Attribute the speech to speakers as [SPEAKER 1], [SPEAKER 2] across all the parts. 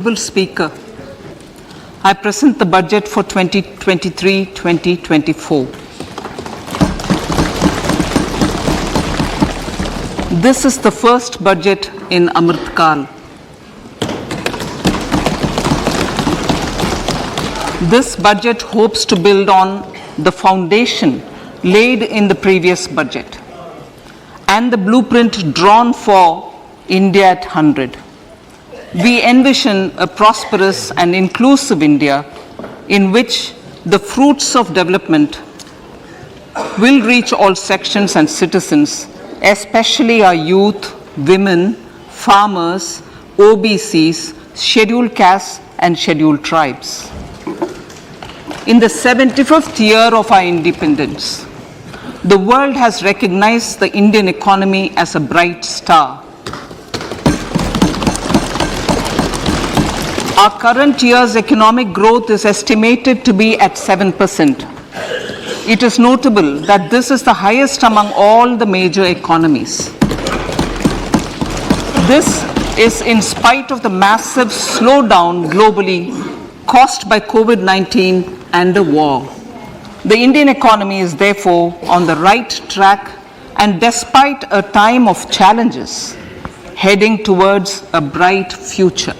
[SPEAKER 1] Honorable Speaker, I present the budget for 2023-2024. This is the first budget in Amrit Kal. This budget hopes to build on the foundation laid in the previous budget and the blueprint drawn for India at 100. We envision a prosperous and inclusive India in which the fruits of development will reach all sections and citizens, especially our youth, women, farmers, OBCs, scheduled castes and scheduled tribes. In the 75th year of our independence, the world has recognized the Indian economy as a bright star. Our current year's economic growth is estimated to be at 7%. It is notable that this is the highest among all the major economies. This is in spite of the massive slowdown globally caused by COVID-19 and the war. The Indian economy is therefore on the right track and despite a time of challenges, heading towards a bright future.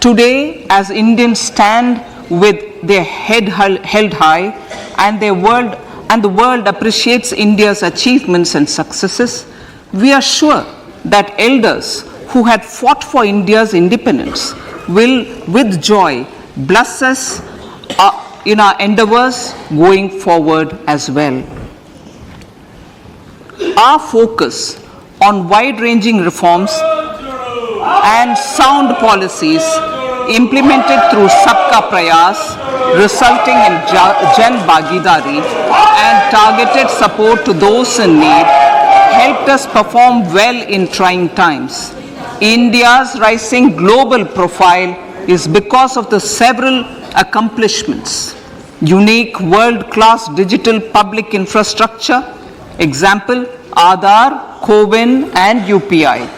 [SPEAKER 1] Today, as Indians stand with their head held high and the world appreciates India's achievements and successes, we are sure that elders who had fought for India's independence will, with joy, bless us in our endeavors going forward as well. Our focus on wide-ranging reforms and sound policies implemented through Sabka Prayas, resulting in Jan Bhagidari and targeted support to those in need, helped us perform well in trying times. India's rising global profile is because of the several accomplishments. Unique world-class digital public infrastructure, example, Aadhaar, CoWIN and UPI.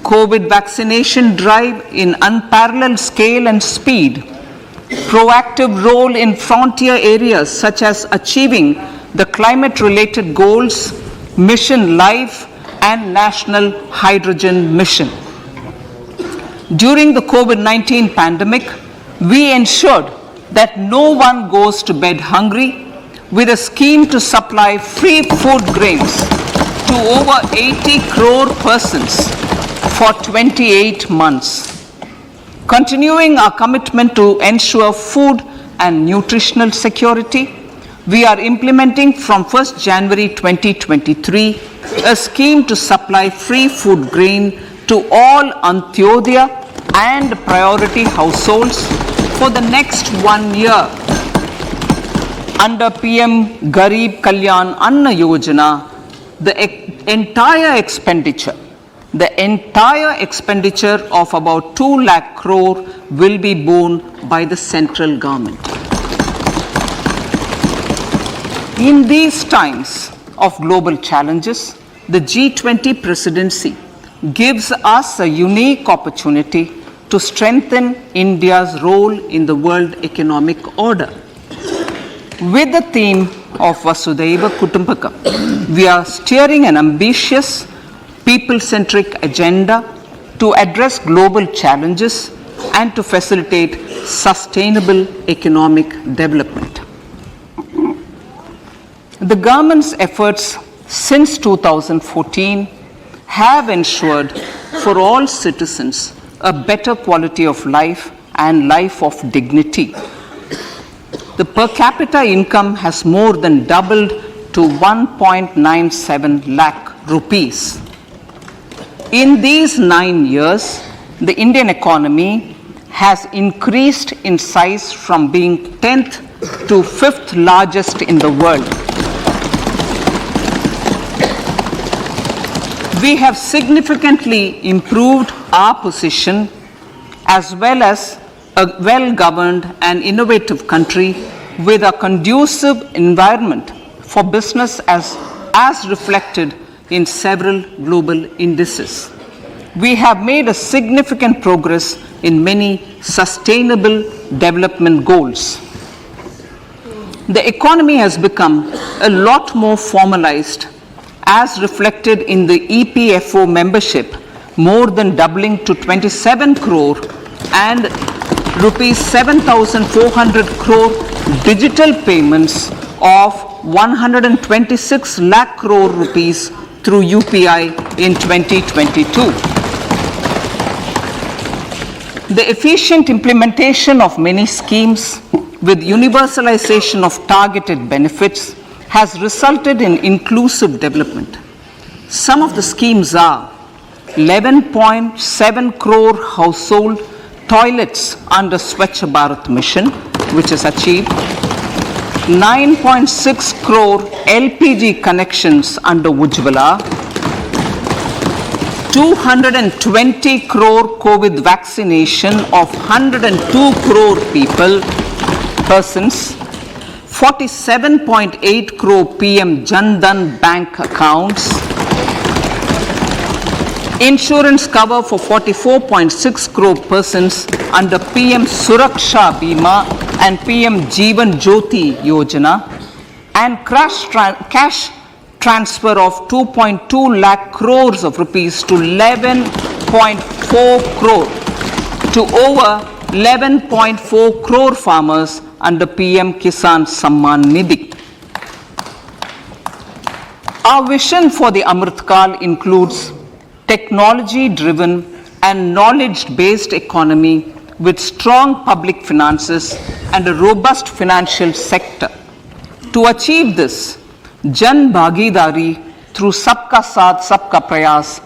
[SPEAKER 1] COVID vaccination drive in unparalleled scale and speed, proactive role in frontier areas such as achieving the climate-related goals, Mission Life and National Hydrogen Mission. During the COVID-19 pandemic, we ensured that no one goes to bed hungry with a scheme to supply free food grains to over 80 crore persons for 28 months. Continuing our commitment to ensure food and nutritional security, we are implementing from 1st January 2023 a scheme to supply free food grain to all Antyodaya and priority households for the next 1 year. Under PM Garib Kalyan Anna Yojana, the entire expenditure of about 2 lakh crore will be borne by the central government. In these times of global challenges, the G20 presidency gives us a unique opportunity to strengthen India's role in the world economic order. With the theme of Vasudhaiva Kutumbakam, we are steering an ambitious people-centric agenda to address global challenges and to facilitate sustainable economic development. The government's efforts since 2014 have ensured for all citizens a better quality of life and life of dignity. The per capita income has more than doubled to 1.97 lakh rupees. In these 9 years, the Indian economy has increased in size from being 10th to 5th largest in the world. We have significantly improved our position as well as a well-governed and innovative country with a conducive environment for business as reflected in several global indices. we have made a significant progress in many sustainable development goals. The economy has become a lot more formalized, as reflected in the EPFO membership, more than doubling to 27 crore, and rupees 7,400 crore digital payments of 126 lakh crore rupees through UPI in 2022. The efficient implementation of many schemes with universalization of targeted benefits has resulted in inclusive development. Some of the schemes are 11.7 crore household toilets under Swachh Bharat mission, which is achieved, 9.6 crore LPG connections under Ujjwala, 220 crore COVID vaccination of 102 crore persons, 47.8 crore PM Jan Dhan bank accounts, insurance cover for 44.6 crore persons under PM Suraksha Bima and PM Jeevan Jyoti Yojana, and cash transfer of 2.2 lakh crores of rupees to 11.4 crore to over 11.4 crore farmers under PM Kisan Samman Nidhi. Our vision for the Amrit Kal includes technology-driven and knowledge-based economy with strong public finances and a robust financial sector. To achieve this, Jan Bhagidari through Sabka Saath Sabka Prayas.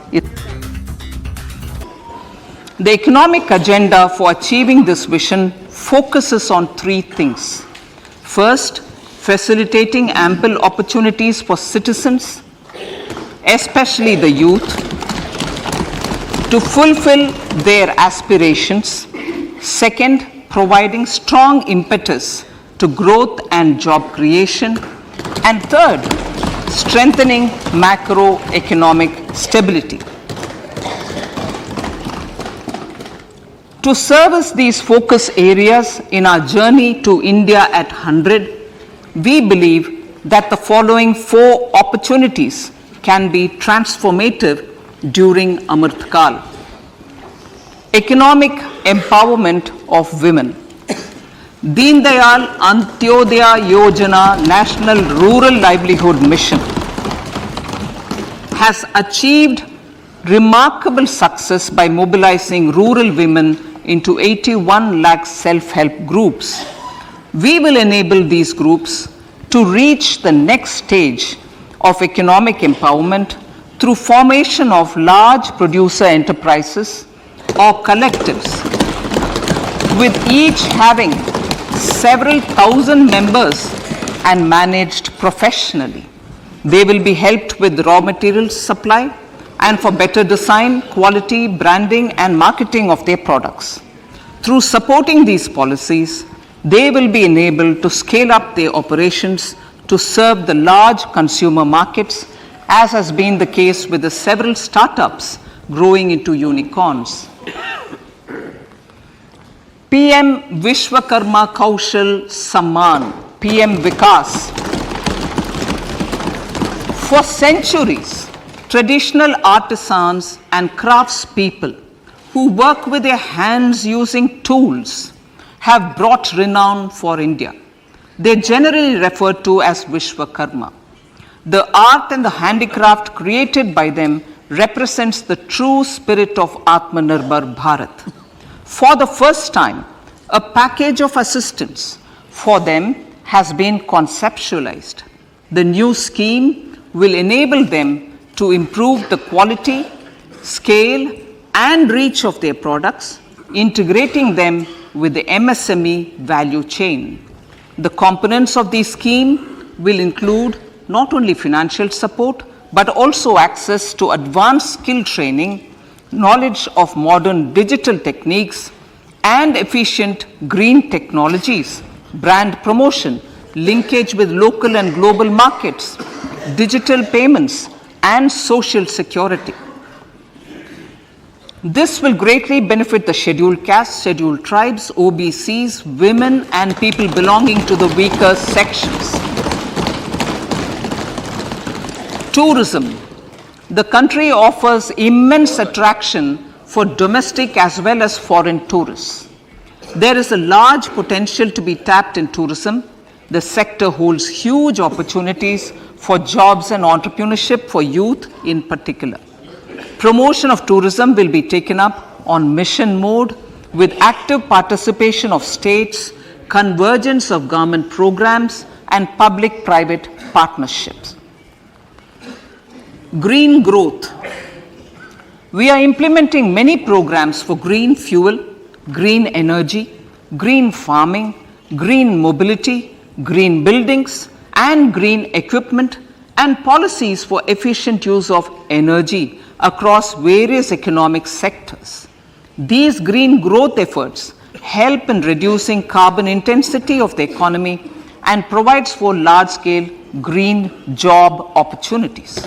[SPEAKER 1] The economic agenda for achieving this vision focuses on three things. First, facilitating ample opportunities for citizens, especially the youth, to fulfill their aspirations. Second, providing strong impetus to growth and job creation. And third, strengthening macroeconomic stability. To service these focus areas in our journey to India at 100, we believe that the following four opportunities can be transformative during Amrit Kal. Economic empowerment of women. Deen Dayal Antyodaya Yojana National Rural Livelihood Mission has achieved remarkable success by mobilizing rural women into 81 lakh self-help groups. We will enable these groups to reach the next stage of economic empowerment through formation of large producer enterprises or collectives, with each having several thousand members and managed professionally. They will be helped with raw materials supply and for better design, quality, branding, and marketing of their products. Through supporting these policies, they will be enabled to scale up their operations to serve the large consumer markets, as has been the case with the several startups growing into unicorns. PM Vishwakarma Kaushal Samman, PM Vikas. For centuries, traditional artisans and craftspeople who work with their hands using tools have brought renown for India. They are generally referred to as Vishwakarma. The art and the handicraft created by them represents the true spirit of Atmanirbhar Bharat. For the first time, a package of assistance for them has been conceptualized. The new scheme will enable them to improve the quality, scale, and reach of their products, integrating them with the MSME value chain. The components of this scheme will include not only financial support, but also access to advanced skill training, knowledge of modern digital techniques, and efficient green technologies, brand promotion, linkage with local and global markets, digital payments, and social security. This will greatly benefit the scheduled castes, scheduled tribes, OBCs, women, and people belonging to the weaker sections. Tourism. The country offers immense attraction for domestic as well as foreign tourists. There is a large potential to be tapped in tourism. The sector holds huge opportunities for jobs and entrepreneurship for youth in particular. Promotion of tourism will be taken up on mission mode with active participation of states, convergence of government programs, and public-private partnerships. Green growth. We are implementing many programs for green fuel, green energy, green farming, green mobility, green buildings, and green equipment, and policies for efficient use of energy across various economic sectors. These green growth efforts help in reducing carbon intensity of the economy and provides for large-scale green job opportunities.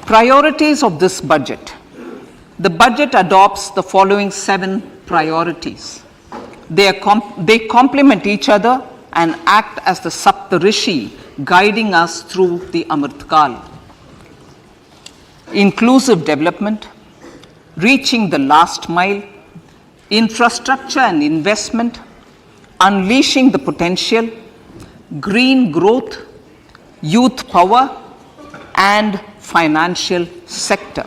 [SPEAKER 1] Priorities of this budget. The budget adopts the following 7 priorities. They complement each other and act as the Saptarishi guiding us through the Amritkal. Inclusive development, reaching the last mile, infrastructure and investment, unleashing the potential, green growth, youth power, and financial sector.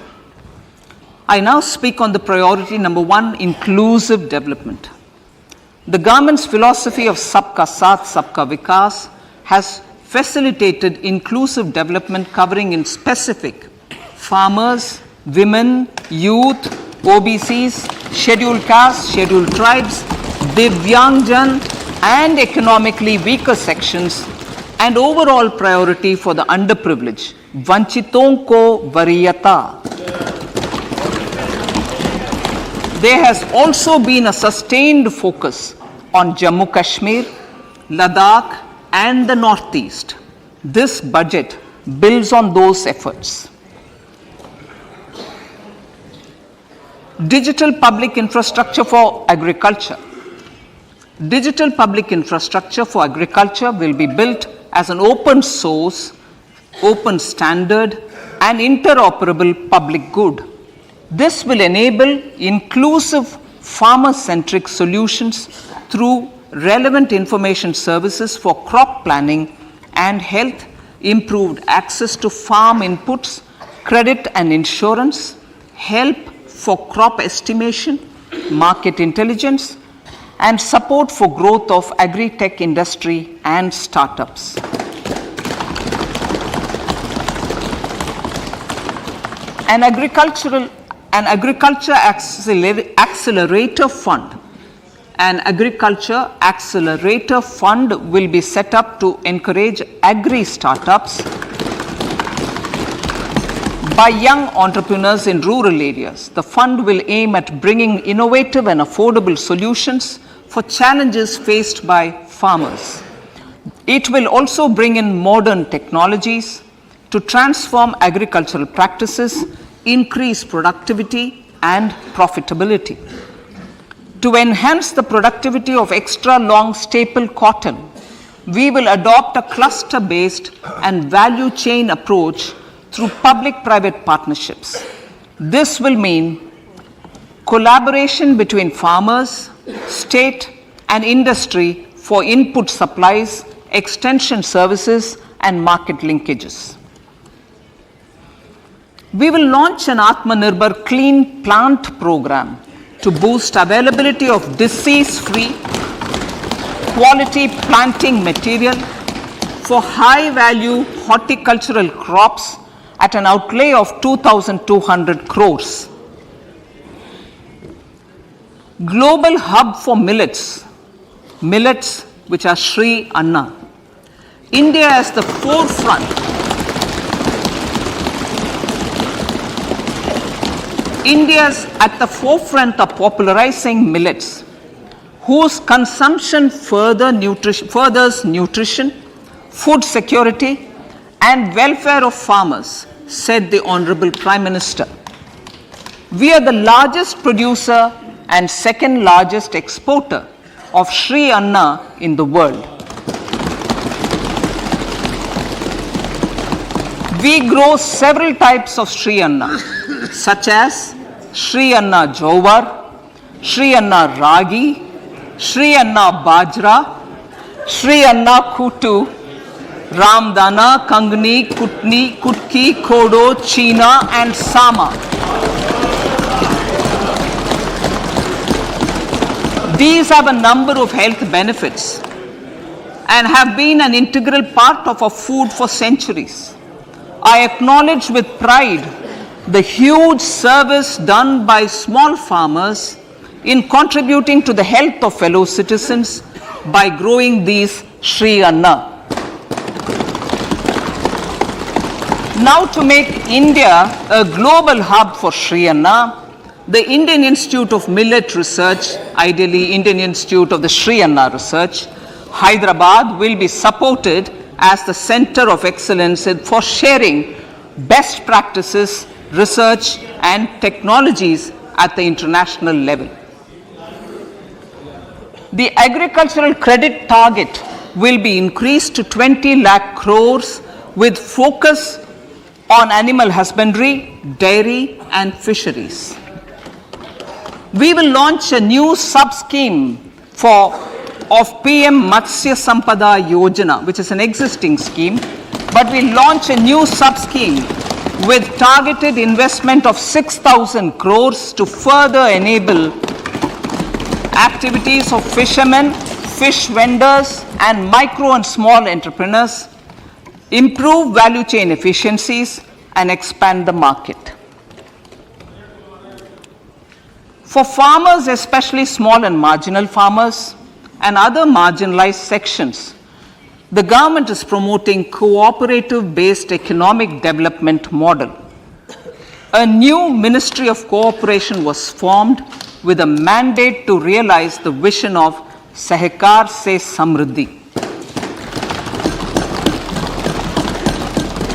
[SPEAKER 1] I now speak on the priority number 1, inclusive development. The government's philosophy of Sabka Saath, Sabka Vikas has facilitated inclusive development covering in specific farmers, women, youth, OBCs, scheduled castes, scheduled tribes, Divyangjan, and economically weaker sections, and overall priority for the underprivileged, Vanchiton ko Variyata. There has also been a sustained focus on Jammu Kashmir, Ladakh, and the Northeast. This budget builds on those efforts. Digital public infrastructure for agriculture. Digital public infrastructure for agriculture will be built as an open source, open standard, and interoperable public good. This will enable inclusive farmer-centric solutions through relevant information services for crop planning and health, improved access to farm inputs, credit and insurance, help for crop estimation, market intelligence, and support for growth of agri-tech industry and startups. An agriculture accelerator fund. An agriculture accelerator fund will be set up to encourage agri startups by young entrepreneurs in rural areas. The fund will aim at bringing innovative and affordable solutions for challenges faced by farmers. It will also bring in modern technologies to transform agricultural practices, increase productivity and profitability. To enhance the productivity of extra long staple cotton, we will adopt a cluster-based and value chain approach through public-private partnerships. This will mean collaboration between farmers, state, and industry for input supplies, extension services, and market linkages. We will launch an Atmanirbhar Clean Plant program to boost availability of disease-free, quality planting material for high-value horticultural crops at an outlay of 2,200 crores. Global hub for millets, which are Sri Anna. India is the forefront. India is at the forefront of popularizing millets, whose consumption furthers nutrition, food security, and welfare of farmers, said the Honorable Prime Minister. We are the largest producer and second largest exporter of Sri Anna in the world. We grow several types of Sri Anna, such as Sri Anna Jowar, Sri Anna Ragi, Sri Anna Bajra, Sri Anna Kutu, Ramdana, Kangni, Kutni, Kutki, Kodo, China, and Sama. These have a number of health benefits and have been an integral part of our food for centuries. I acknowledge with pride the huge service done by small farmers in contributing to the health of fellow citizens by growing these Sri Anna. Now, to make India a global hub for Sri Anna, the Indian Institute of Millet Research, ideally Indian Institute of the Sri Anna Research, Hyderabad, will be supported as the center of excellence for sharing best practices, research, and technologies at the international level. The agricultural credit target will be increased to 20 lakh crores with focus on animal husbandry, dairy, and fisheries. We will launch a new sub-scheme of PM Matsya Sampada Yojana, which is an existing scheme, but we launch a new sub-scheme with targeted investment of 6,000 crores to further enable activities of fishermen, fish vendors, and micro and small entrepreneurs, improve value chain efficiencies, and expand the market. For farmers, especially small and marginal farmers and other marginalized sections, the government is promoting cooperative-based economic development model. A new Ministry of Cooperation was formed with a mandate to realize the vision of Sahkar Se Samriddhi.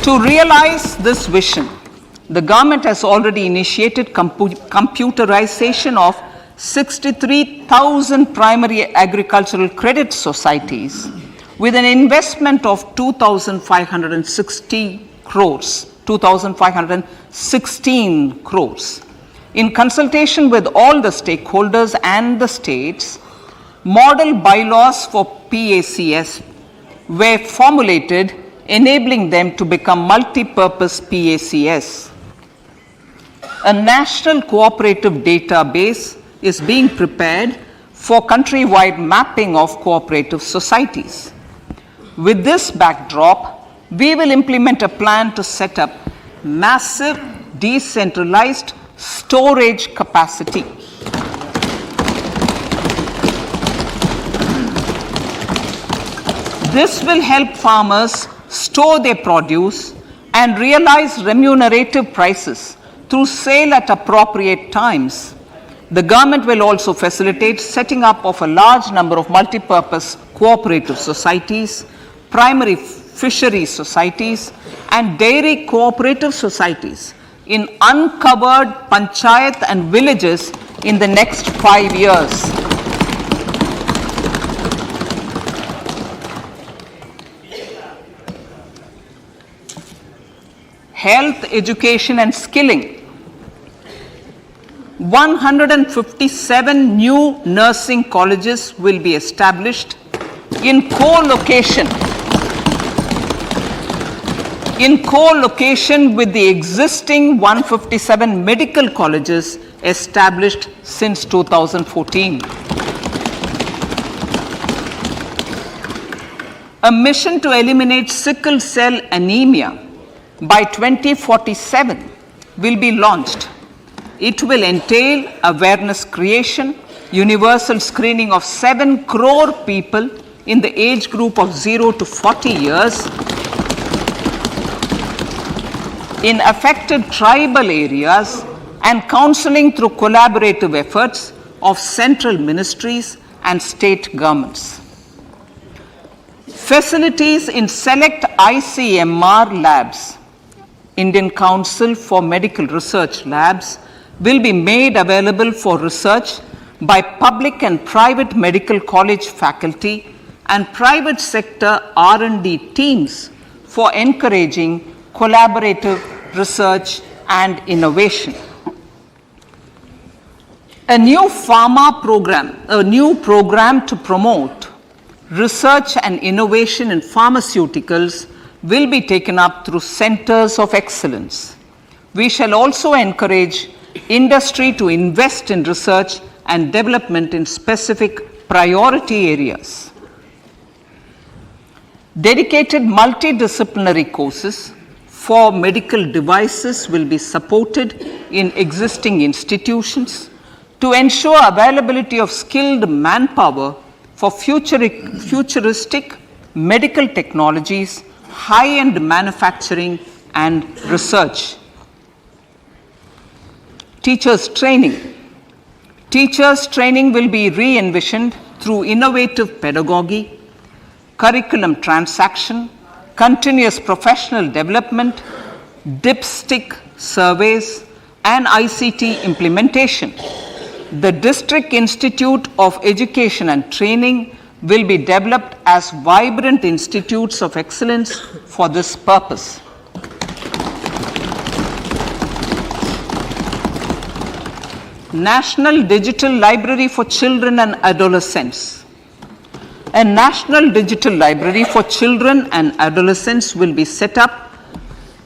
[SPEAKER 1] To realize this vision, the government has already initiated computerization of 63,000 primary agricultural credit societies with an investment of 2,516 crores. In consultation with all the stakeholders and the states, model bylaws for PACS were formulated, enabling them to become multi-purpose PACS. A national cooperative database is being prepared for countrywide mapping of cooperative societies. With this backdrop, we will implement a plan to set up massive decentralized storage capacity. This will help farmers store their produce and realize remunerative prices through sale at appropriate times. The government will also facilitate setting up of a large number of multi-purpose cooperative societies, primary fisheries societies, and dairy cooperative societies in uncovered panchayat and villages in the next 5 years. Health, education, and skilling. 157 new nursing colleges will be established in co-location with the existing 157 medical colleges established since 2014. A mission to eliminate sickle cell anemia by 2047 will be launched. It will entail awareness creation, universal screening of 7 crore people in the age group of 0 to 40 years in affected tribal areas, and counseling through collaborative efforts of central ministries and state governments. Facilities in select ICMR labs, Indian Council for Medical Research labs, will be made available for research by public and private medical college faculty and private sector R&D teams for encouraging collaborative research and innovation. A new program to promote research and innovation in pharmaceuticals will be taken up through centers of excellence. We shall also encourage industry to invest in research and development in specific priority areas. Dedicated multidisciplinary courses for medical devices will be supported in existing institutions to ensure availability of skilled manpower for futuristic medical technologies, high-end manufacturing and research. Teachers training. Teachers training will be re-envisioned through innovative pedagogy, curriculum transaction, continuous professional development, dipstick surveys, and ICT implementation. The District Institute of Education and Training will be developed as vibrant institutes of excellence for this purpose. National Digital Library for Children and Adolescents. A National Digital Library for Children and Adolescents will be set up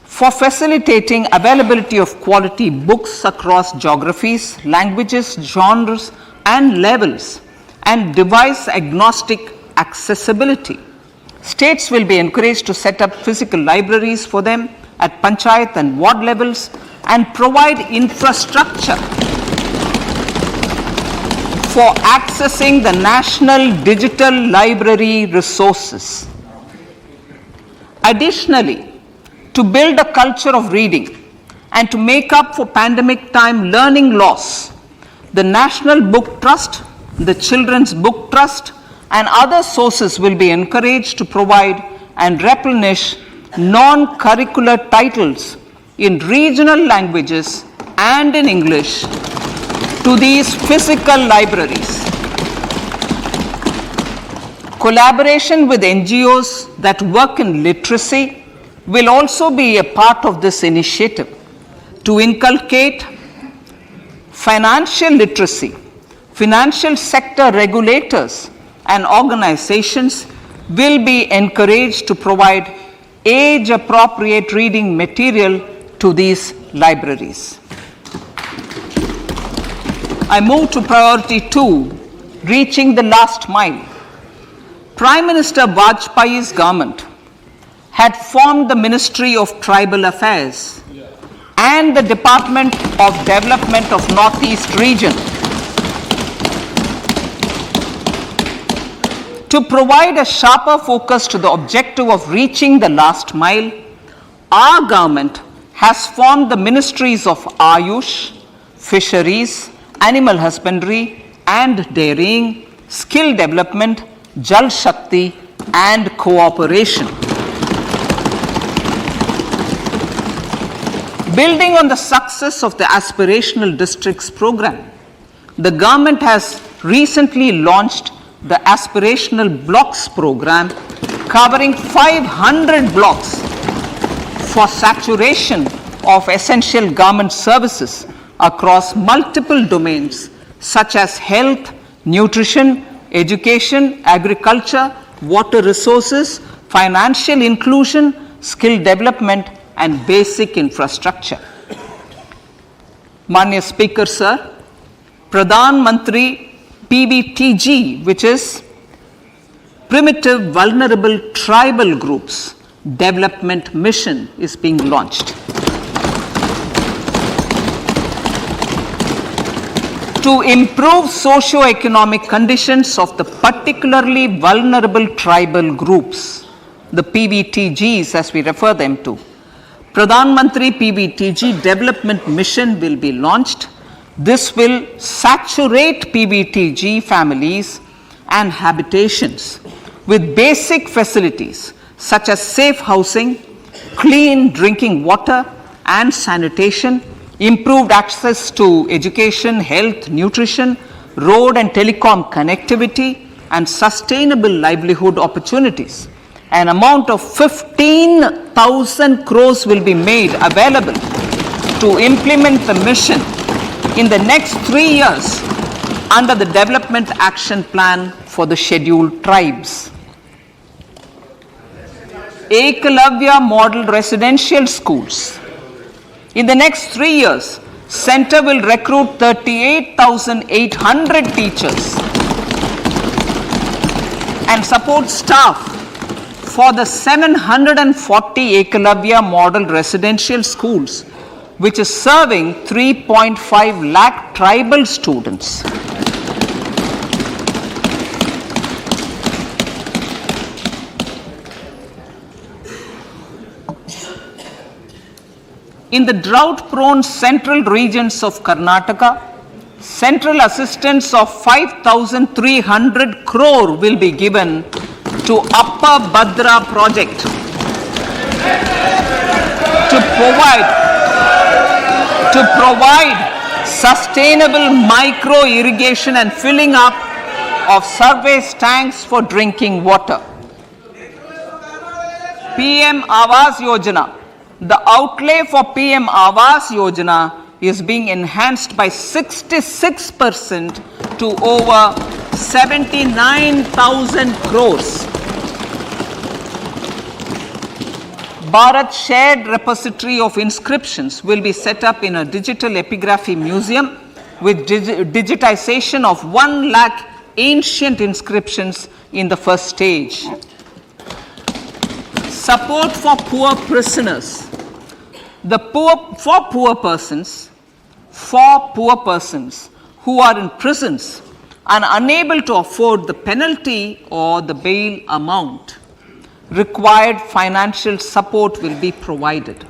[SPEAKER 1] for facilitating availability of quality books across geographies, languages, genres, and levels, and device agnostic accessibility. States will be encouraged to set up physical libraries for them at panchayat and ward levels and provide infrastructure for accessing the national digital library resources. Additionally, to build a culture of reading and to make up for pandemic time learning loss, the National Book Trust, the Children's Book Trust, and other sources will be encouraged to provide and replenish non-curricular titles in regional languages and in English to these physical libraries. Collaboration with NGOs that work in literacy will also be a part of this initiative to inculcate financial literacy. Financial sector regulators and organizations will be encouraged to provide age-appropriate reading material to these libraries. I move to priority 2, reaching the last mile. Prime Minister Vajpayee's government had formed the Ministry of Tribal Affairs and the Department of Development of Northeast Region to provide a sharper focus to the objective of reaching the last mile. Our government has formed the Ministries of Ayush, Fisheries, Animal Husbandry and Dairying, Skill Development, Jal Shakti and Cooperation. Building on the success of the Aspirational Districts program, the government has recently launched the Aspirational Blocks program covering 500 blocks for saturation of essential government services across multiple domains such as health, nutrition, education, agriculture, water resources, financial inclusion, skill development, and basic infrastructure. Manya Speaker, Sir, Pradhan Mantri PBTG, which is Primitive Vulnerable Tribal Groups Development Mission, is being launched. To improve socio-economic conditions of the particularly vulnerable tribal groups, the PBTGs as we refer them to, Pradhan Mantri PBTG Development Mission will be launched. This will saturate PBTG families and habitations with basic facilities such as safe housing, clean drinking water and sanitation, improved access to education, health, nutrition, road and telecom connectivity, and sustainable livelihood opportunities. An amount of 15,000 crores will be made available to implement the mission in the next 3 years under the Development Action Plan for the Scheduled Tribes. Ekalavya Model Residential Schools. In the next 3 years, Center will recruit 38,800 teachers and support staff for the 740 Ekalavya Model Residential Schools, which is serving 3.5 lakh tribal students. In the drought-prone central regions of Karnataka, central assistance of 5,300 crore will be given to Upper Bhadra project to provide sustainable micro irrigation and filling up of surface tanks for drinking water. PM Awas Yojana. The outlay for PM Awas Yojana is being enhanced by 66% to over 79,000 crores. Bharat Shared Repository of Inscriptions will be set up in a digital epigraphy museum with digitization of 1 lakh ancient inscriptions in the first stage. Support for poor prisoners. For poor persons who are in prisons and unable to afford the penalty or the bail amount, required financial support will be provided.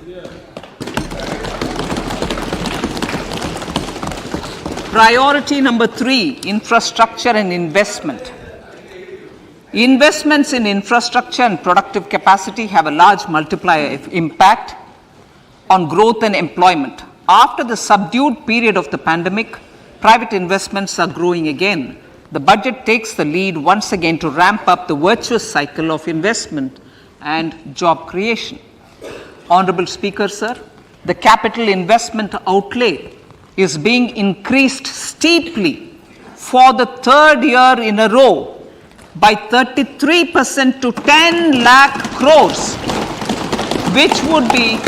[SPEAKER 1] Priority number 3, infrastructure and investment. Investments in infrastructure and productive capacity have a large multiplier impact on growth and employment. After the subdued period of the pandemic, private investments are growing again. The budget takes the lead once again to ramp up the virtuous cycle of investment and job creation. Honorable Speaker, sir, the capital investment outlay is being increased steeply for the 3rd year in a row by 33% to 10 lakh crores, which would be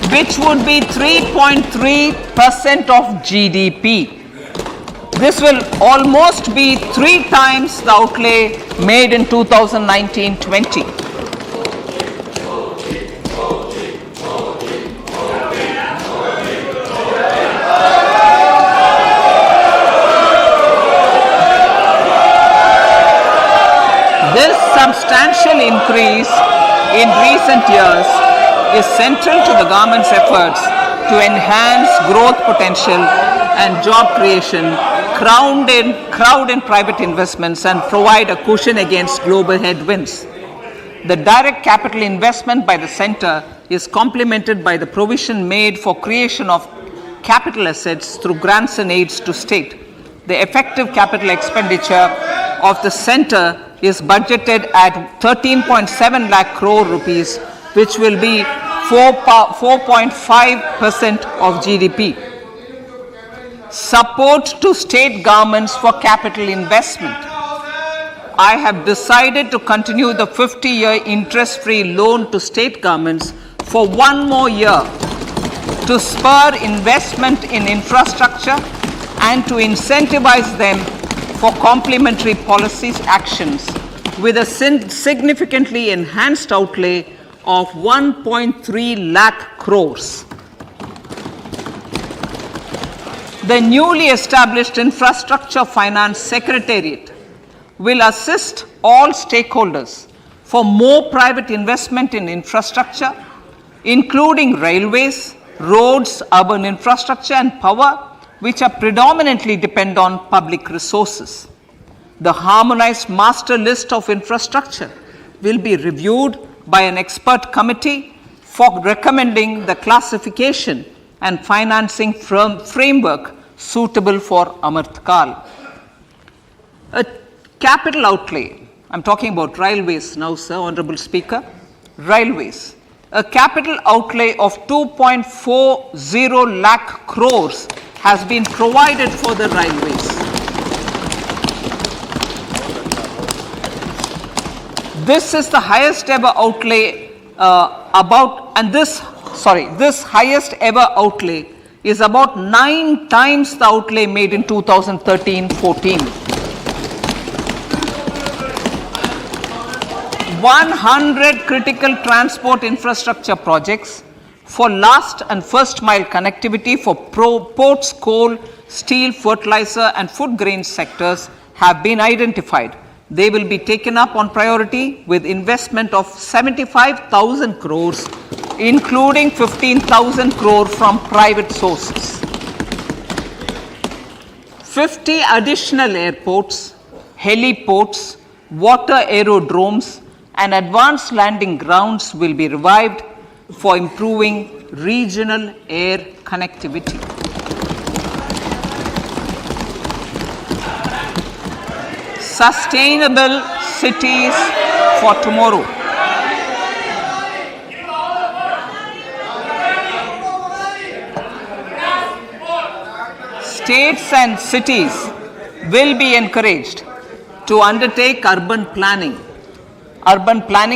[SPEAKER 1] which would be 3.3% of GDP. This will almost be 3 times the outlay made in 2019-20. This substantial increase in recent years is central to the government's efforts to enhance growth potential and job creation, crowd in private investments, and provide a cushion against global headwinds. The direct capital investment by the center is complemented by the provision made for creation of capital assets through grants and aids to state. The effective capital expenditure of the center is budgeted at 13.7 lakh crore rupees, which will be 4.5% of GDP. Support to state governments for capital investment. I have decided to continue the 50-year interest-free loan to state governments for 1 more year to spur investment in infrastructure and to incentivize them for complementary policies actions with a significantly enhanced outlay of 1.3 lakh crores. The newly established Infrastructure Finance Secretariat will assist all stakeholders for more private investment in infrastructure, including railways, roads, urban infrastructure, and power, which are predominantly depend on public resources. The harmonized master list of infrastructure will be reviewed by an expert committee for recommending the classification and financing framework suitable for Amartkal. A capital outlay, I'm talking about railways now, sir, Honorable Speaker. Railways. A capital outlay of 2.40 lakh crores has been provided for the railways. This is the highest ever outlay this highest ever outlay is about 9 times the outlay made in 2013-14. 100 critical transport infrastructure projects for last and first mile connectivity for ports, coal, steel, fertilizer and food grain sectors have been identified. They will be taken up on priority with investment of 75,000 crores, including 15,000 crore from private sources. 50 additional airports, heliports, water aerodromes, and advanced landing grounds will be revived for improving regional air connectivity. Sustainable cities for tomorrow. States and cities will be encouraged to undertake urban planning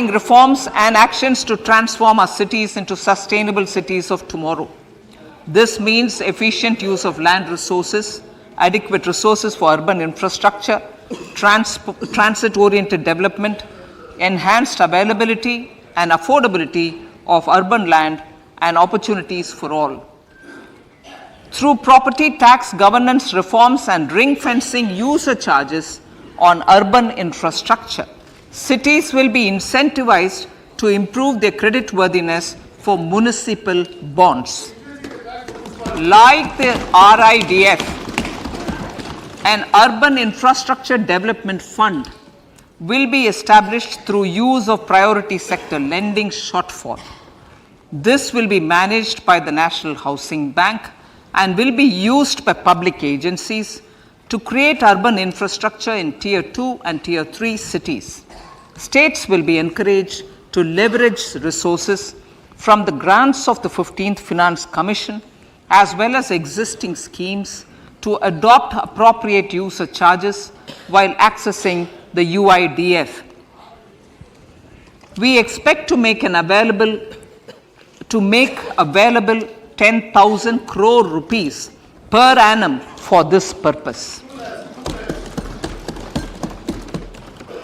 [SPEAKER 1] reforms and actions to transform our cities into sustainable cities of tomorrow. This means efficient use of land resources, adequate resources for urban infrastructure, transit-oriented development, enhanced availability and affordability of urban land and opportunities for all. Through property tax governance reforms and ring-fencing user charges on urban infrastructure, cities will be incentivized to improve their creditworthiness for municipal bonds. Like the RIDF, an urban infrastructure development fund will be established through use of priority sector lending shortfall. This will be managed by the National Housing Bank and will be used by public agencies to create urban infrastructure in Tier 2 and Tier 3 cities. States will be encouraged to leverage resources from the grants of the 15th Finance Commission as well as existing schemes to adopt appropriate user charges while accessing the UIDF. We expect to make available 10,000 crore rupees per annum for this purpose.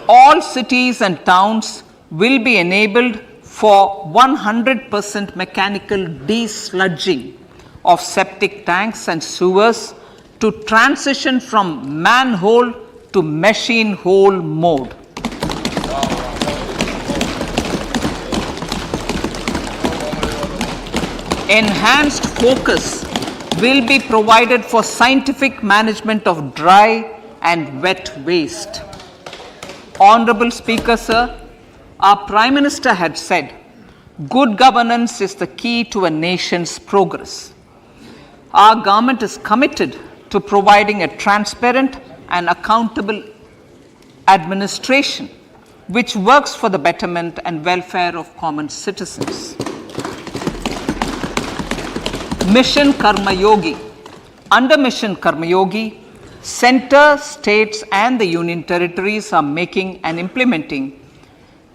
[SPEAKER 1] All cities and towns will be enabled for 100% mechanical desludging of septic tanks and sewers to transition from manhole to machine hole mode. Enhanced focus will be provided for scientific management of dry and wet waste. Honorable Speaker, sir, our Prime Minister had said, good governance is the key to a nation's progress. Our government is committed to providing a transparent and accountable administration which works for the betterment and welfare of common citizens. Mission Karma Yogi. Under Mission Karma Yogi, Centre, states and the union territories are making and implementing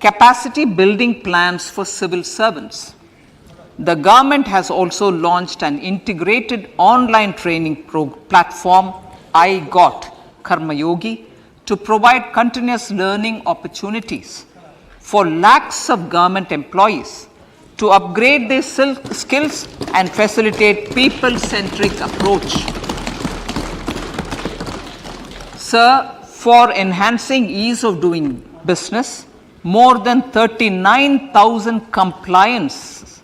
[SPEAKER 1] capacity building plans for civil servants. The government has also launched an integrated online training platform, I Got Karma Yogi, to provide continuous learning opportunities for lakhs of government employees to upgrade their skills and facilitate people-centric approach. Sir, for enhancing ease of doing business, more than 39,000 compliances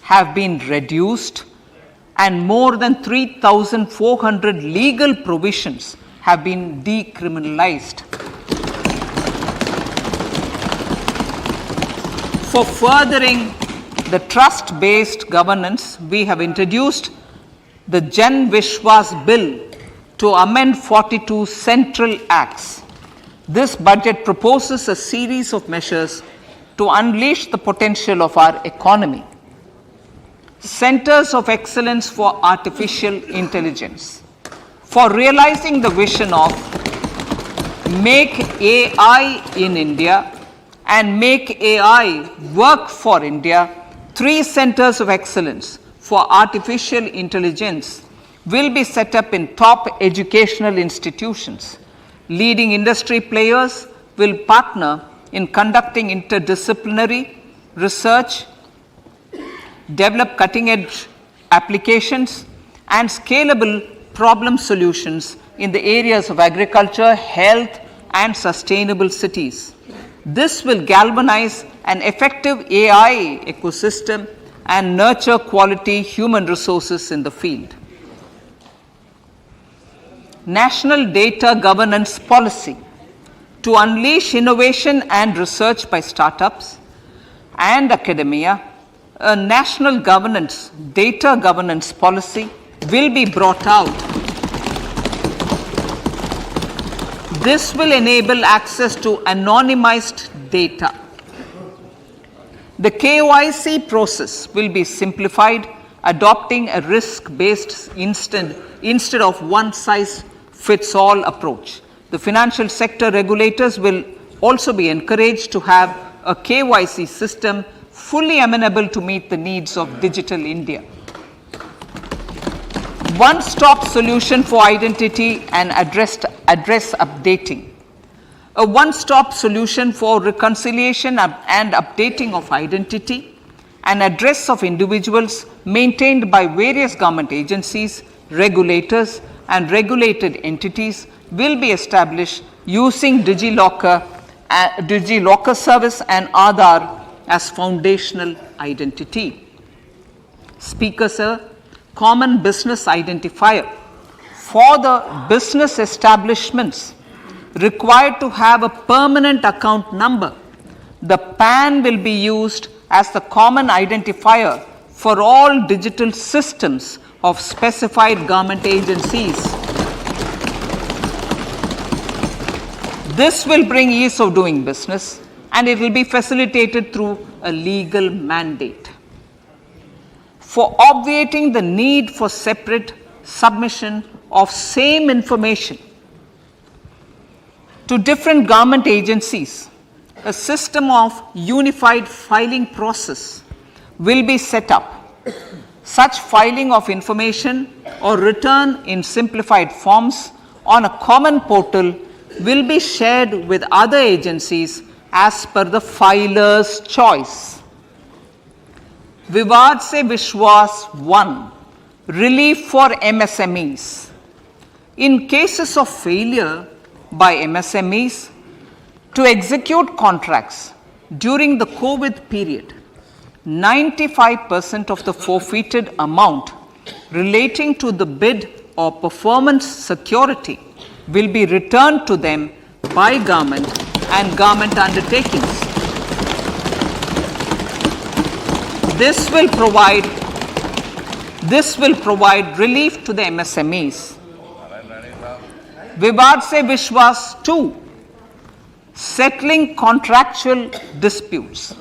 [SPEAKER 1] have been reduced, and more than 3,400 legal provisions have been decriminalized. For furthering the trust-based governance, we have introduced the Jan Vishwas Bill to amend 42 central acts. This budget proposes a series of measures to unleash the potential of our economy. Centers of Excellence for Artificial Intelligence. For realizing the vision of Make AI in India and Make AI Work for India, 3 centers of excellence for artificial intelligence will be set up in top educational institutions. Leading industry players will partner in conducting interdisciplinary research, develop cutting-edge applications, and scalable problem solutions in the areas of agriculture, health, and sustainable cities. This will galvanize an effective AI ecosystem and nurture quality human resources in the field. National Data Governance Policy. To unleash innovation and research by startups and academia, a national data governance policy will be brought out. This will enable access to anonymized data. The KYC process will be simplified, adopting a risk-based instead of one-size-fits-all approach. The financial sector regulators will also be encouraged to have a KYC system fully amenable to meet the needs of digital India. One-stop solution for identity and address updating. A one-stop solution for reconciliation and updating of identity and address of individuals maintained by various government agencies, regulators, and regulated entities will be established using DigiLocker service and Aadhaar as foundational identity. Speaker, sir, common business identifier. For the business establishments required to have a permanent account number, the PAN will be used as the common identifier for all digital systems of specified government agencies. This will bring ease of doing business, and it will be facilitated through a legal mandate. For obviating the need for separate submission of same information to different government agencies, a system of unified filing process will be set up. Such filing of information or return in simplified forms on a common portal will be shared with other agencies as per the filer's choice. Vivad Se Vishwas 1. Relief for MSMEs. In cases of failure by MSMEs to execute contracts during the COVID period, 95% of the forfeited amount relating to the bid or performance security will be returned to them by government and government undertakings. This will provide relief to the MSMEs. Vivad Se Vishwas 2. Settling contractual disputes.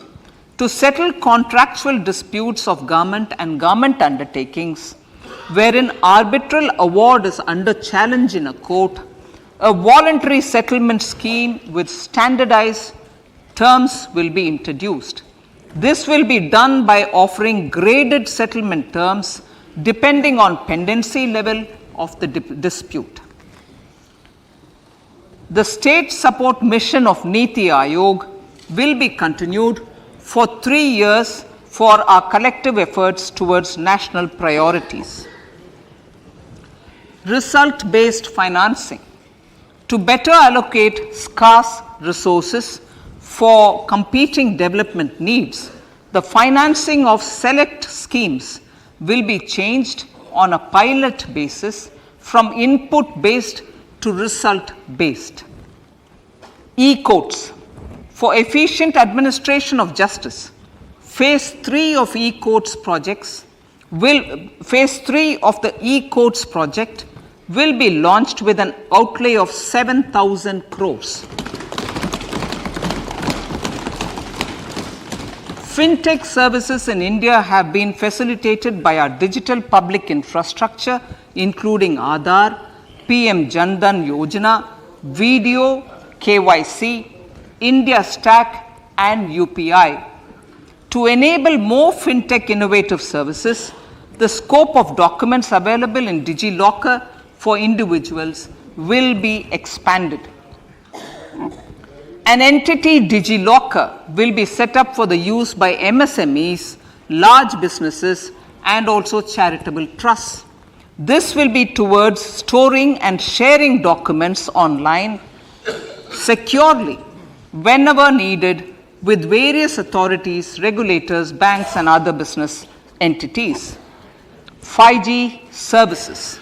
[SPEAKER 1] To settle contractual disputes of government and government undertakings wherein arbitral award is under challenge in a court, a voluntary settlement scheme with standardized terms will be introduced. This will be done by offering graded settlement terms depending on pendency level of the dispute. The state support mission of Niti Aayog will be continued for 3 years for our collective efforts towards national priorities. Result-based financing. to better allocate scarce resources for competing development needs, the financing of select schemes will be changed on a pilot basis from input-based to result-based. E-courts. For efficient administration of justice, Phase 3 of e-courts projects Phase 3 of the e-courts project will be launched with an outlay of 7,000 crores. Fintech services in India have been facilitated by our digital public infrastructure, including Aadhaar, PM Jan Dhan Yojana, Video, KYC, India Stack, and UPI. To enable more fintech innovative services, the scope of documents available in DigiLocker for individuals will be expanded. An entity, DigiLocker, will be set up for the use by MSMEs, large businesses, and also charitable trusts. This will be towards storing and sharing documents online securely whenever needed with various authorities, regulators, banks, and other business entities. 5G services.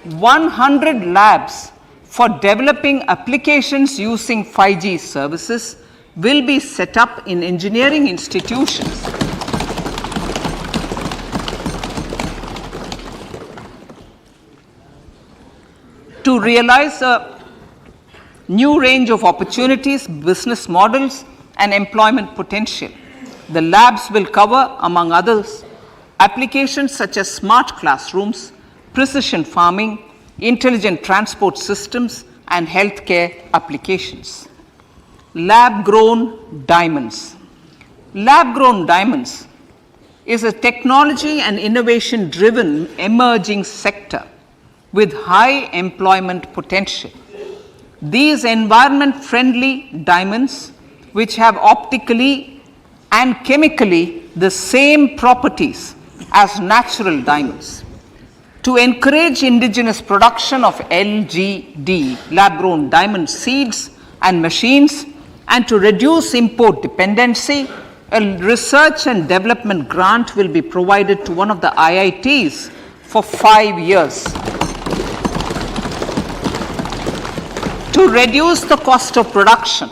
[SPEAKER 1] 100 labs for developing applications using 5G services will be set up in engineering institutions. To realize a new range of opportunities, business models, and employment potential, the labs will cover, among others, applications such as smart classrooms, precision farming, intelligent transport systems, and healthcare applications. Lab-grown diamonds. Lab-grown diamonds is a technology and innovation-driven emerging sector with high employment potential. These environment-friendly diamonds, which have optically and chemically the same properties as natural diamonds. To encourage indigenous production of LGD, lab-grown diamond seeds and machines, and to reduce import dependency, a research and development grant will be provided to one of the IITs for 5 years. To reduce the cost of production,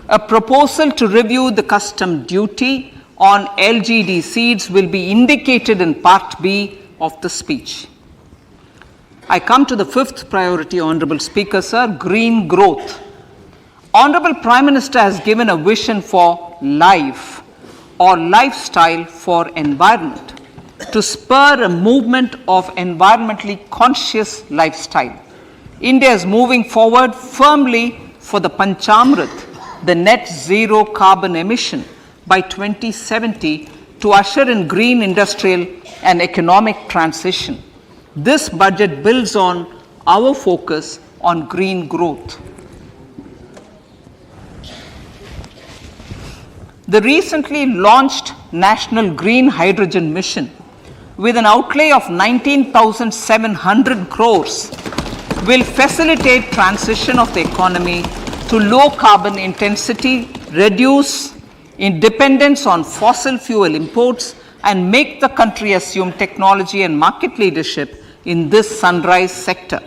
[SPEAKER 1] a proposal to review the custom duty on LGD seeds will be indicated in Part B of the speech. I come to the fifth priority, Honorable Speaker, sir, green growth. Honorable Prime Minister has given a vision for life or lifestyle for environment to spur a movement of environmentally conscious lifestyle. India is moving forward firmly for the Panchamrit, the net zero carbon emission by 2070 to usher in green industrial and economic transition. This budget builds on our focus on green growth. The recently launched National Green Hydrogen Mission, with an outlay of 19,700 crores, will facilitate transition of the economy to low carbon intensity, reduce dependence on fossil fuel imports, and make the country assume technology and market leadership in this sunrise sector.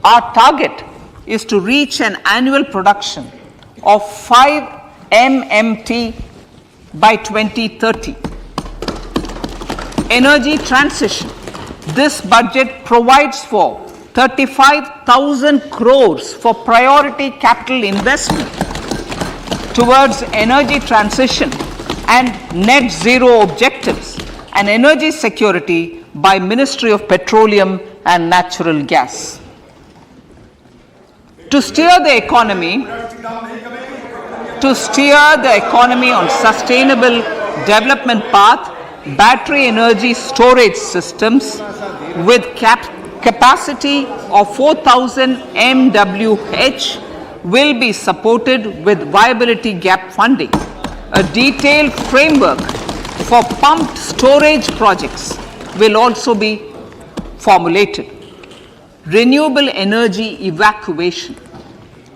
[SPEAKER 1] Our target is to reach an annual production of 5 MMT by 2030. Energy transition. This budget provides for 35,000 crores for priority capital investment towards energy transition and net zero objectives and energy security by Ministry of Petroleum and Natural Gas. To steer the economy on sustainable development path, battery energy storage systems with capacity of 4,000 MWH will be supported with viability gap funding. A detailed framework for pumped storage projects will also be formulated. Renewable energy evacuation.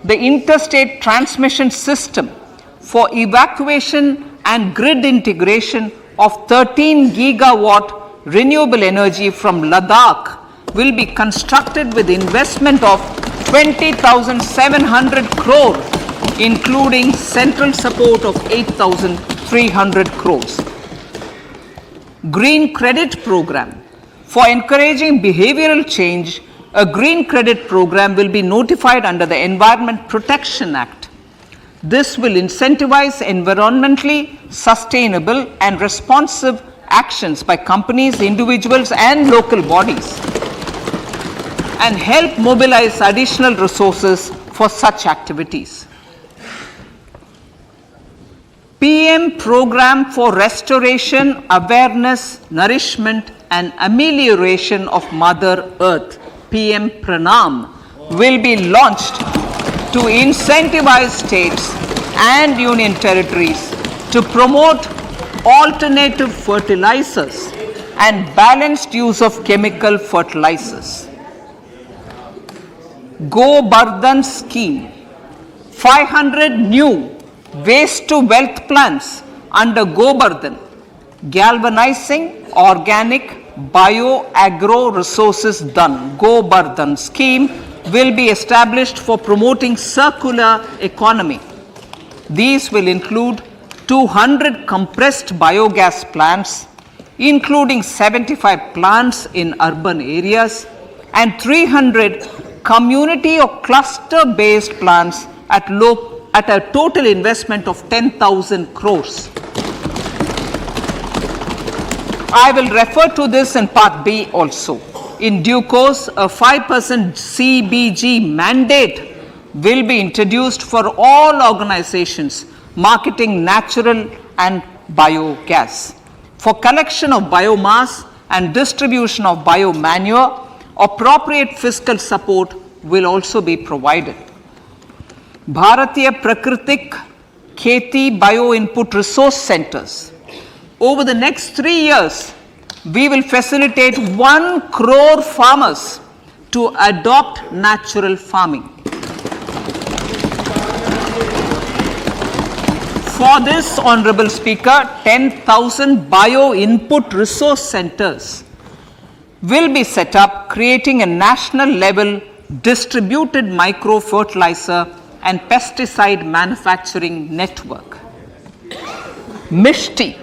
[SPEAKER 1] the interstate transmission system for evacuation and grid integration of 13 gigawatt renewable energy from Ladakh will be constructed with investment of 20,700 crore, including central support of 8,300 crores. Green Credit Program. For encouraging behavioral change, a green credit program will be notified under the Environment Protection Act. This will incentivize environmentally sustainable and responsive actions by companies, individuals, and local bodies, and help mobilize additional resources for such activities. PM Program for Restoration, Awareness, Nourishment, and Amelioration of Mother Earth, PM Pranam, will be launched to incentivize states and union territories to promote alternative fertilizers and balanced use of chemical fertilizers. Go Bardhan Scheme. 500 new waste to wealth plants under Go Bardhan, galvanizing organic bio-agro resources done. Go Bardhan scheme will be established for promoting circular economy. These will include 200 compressed biogas plants, including 75 plants in urban areas, and 300 community or cluster-based plants at a total investment of 10,000 crores. I will refer to this in Part B also. In due course, a 5% CBG mandate will be introduced for all organizations marketing natural and biogas. For collection of biomass and distribution of biomanure, appropriate fiscal support will also be provided. Bharatiya Prakritik Kheti Bio Input Resource Centers. Over the next 3 years, we will facilitate 1 crore farmers to adopt natural farming. For this, Honorable Speaker, 10,000 bio input resource centers will be set up, creating a national level distributed micro fertilizer and pesticide manufacturing network. Mishti.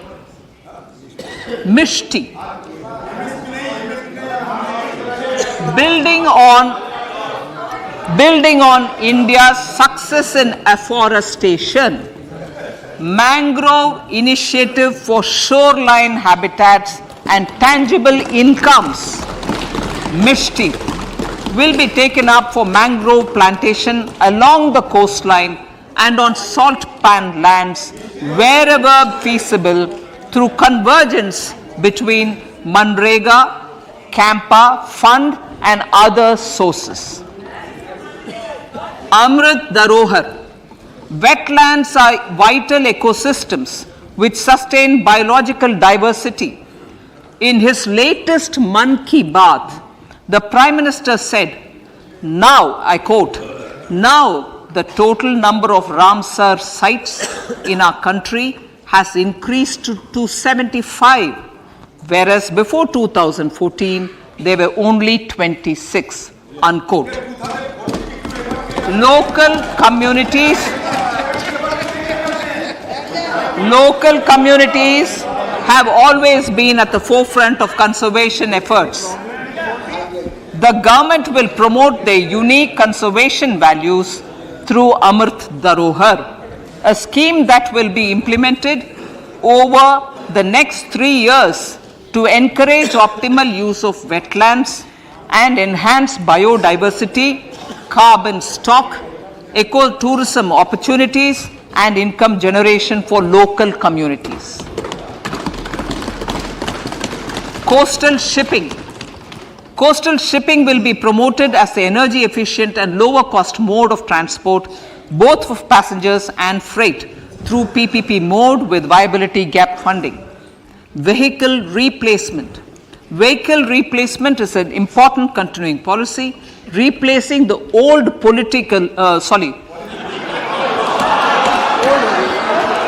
[SPEAKER 1] Building on India's success in afforestation, mangrove initiative for shoreline habitats and tangible incomes, Mishti, will be taken up for mangrove plantation along the coastline and on salt pan lands wherever feasible through convergence between Manrega, Campa, Fund and other sources. Amrit Dharohar. Wetlands are vital ecosystems which sustain biological diversity. In his latest Man Ki Baat, the Prime Minister said, now, I quote, now the total number of Ramsar sites in our country has increased to 75, whereas before 2014, there were only 26, unquote. Local communities have always been at the forefront of conservation efforts. The government will promote their unique conservation values through Amrit Dharohar, a scheme that will be implemented over the next 3 years to encourage optimal use of wetlands and enhance biodiversity, carbon stock, ecotourism opportunities, and income generation for local communities. Coastal shipping. Coastal shipping will be promoted as the energy efficient and lower cost mode of transport, both for passengers and freight, through PPP mode with viability gap funding. Vehicle replacement. Vehicle replacement is an important continuing policy, replacing the old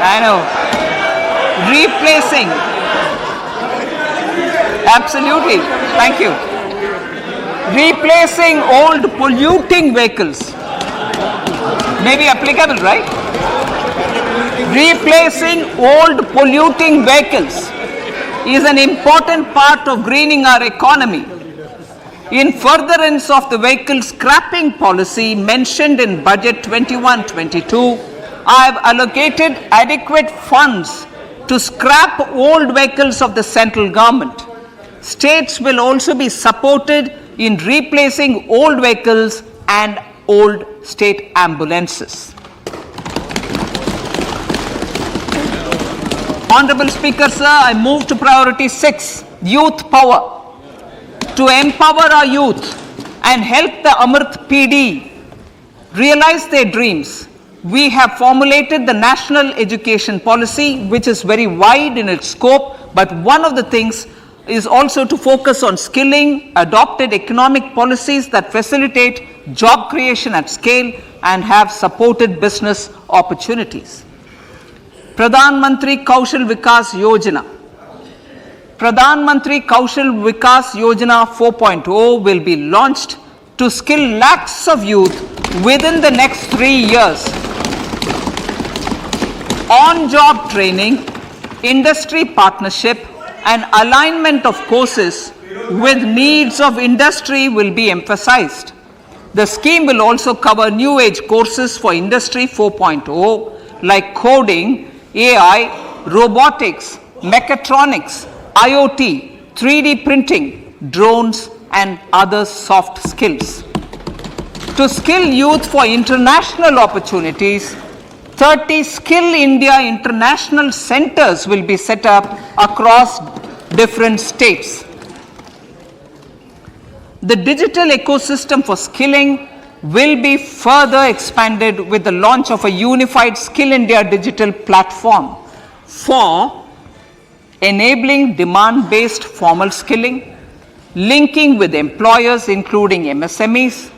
[SPEAKER 1] I know. Replacing. Absolutely. Thank you. Replacing old polluting vehicles. May be applicable, right? Replacing old polluting vehicles is an important part of greening our economy. In furtherance of the vehicle scrapping policy mentioned in Budget 21-22, I have allocated adequate funds to scrap old vehicles of the central government. States will also be supported in replacing old vehicles and old state ambulances. Honorable Speaker, sir, I move to priority 6, youth power. To empower our youth and help the Amrit PD realize their dreams, we have formulated the National Education Policy, which is very wide in its scope, but one of the things is also to focus on skilling, adopted economic policies that facilitate job creation at scale and have supported business opportunities. Pradhan Mantri Kaushal Vikas Yojana. Pradhan Mantri Kaushal Vikas Yojana 4.0 will be launched to skill lakhs of youth within the next 3 years. On-job training, industry partnership, and alignment of courses with needs of industry will be emphasized. The scheme will also cover new age courses for Industry 4.0 like coding, AI, robotics, mechatronics, IoT, 3D printing, drones, and other soft skills. To skill youth for international opportunities, 30 Skill India International Centers will be set up across different states. The digital ecosystem for skilling will be further expanded with the launch of a unified Skill India digital platform for enabling demand-based formal skilling, linking with employers including MSMEs,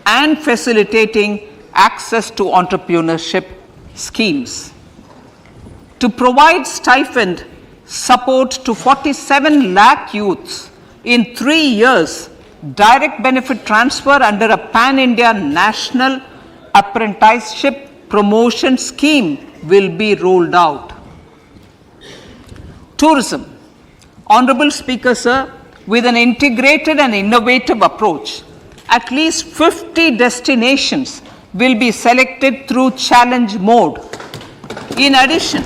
[SPEAKER 1] and facilitating access to entrepreneurship schemes. To provide stipend support to 47 lakh youths in 3 years, direct benefit transfer under a pan-India national apprenticeship promotion scheme will be rolled out. Tourism. Honorable Speaker, sir, with an integrated and innovative approach, at least 50 destinations will be selected through challenge mode. In addition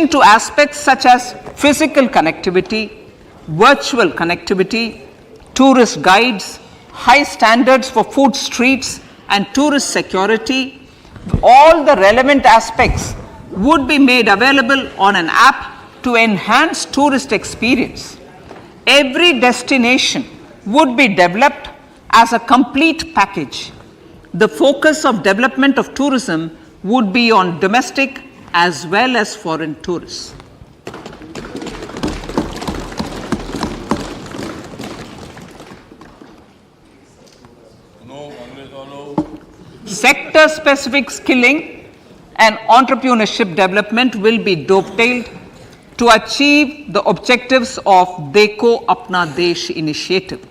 [SPEAKER 1] to aspects such as physical connectivity, virtual connectivity, tourist guides, high standards for food streets, and tourist security, all the relevant aspects would be made available on an app to enhance tourist experience. Every destination would be developed as a complete package. The focus of development of tourism would be on domestic as well as foreign tourists. Sector-specific skilling and entrepreneurship development will be dovetailed to achieve the objectives of Dekho Apna Desh initiative.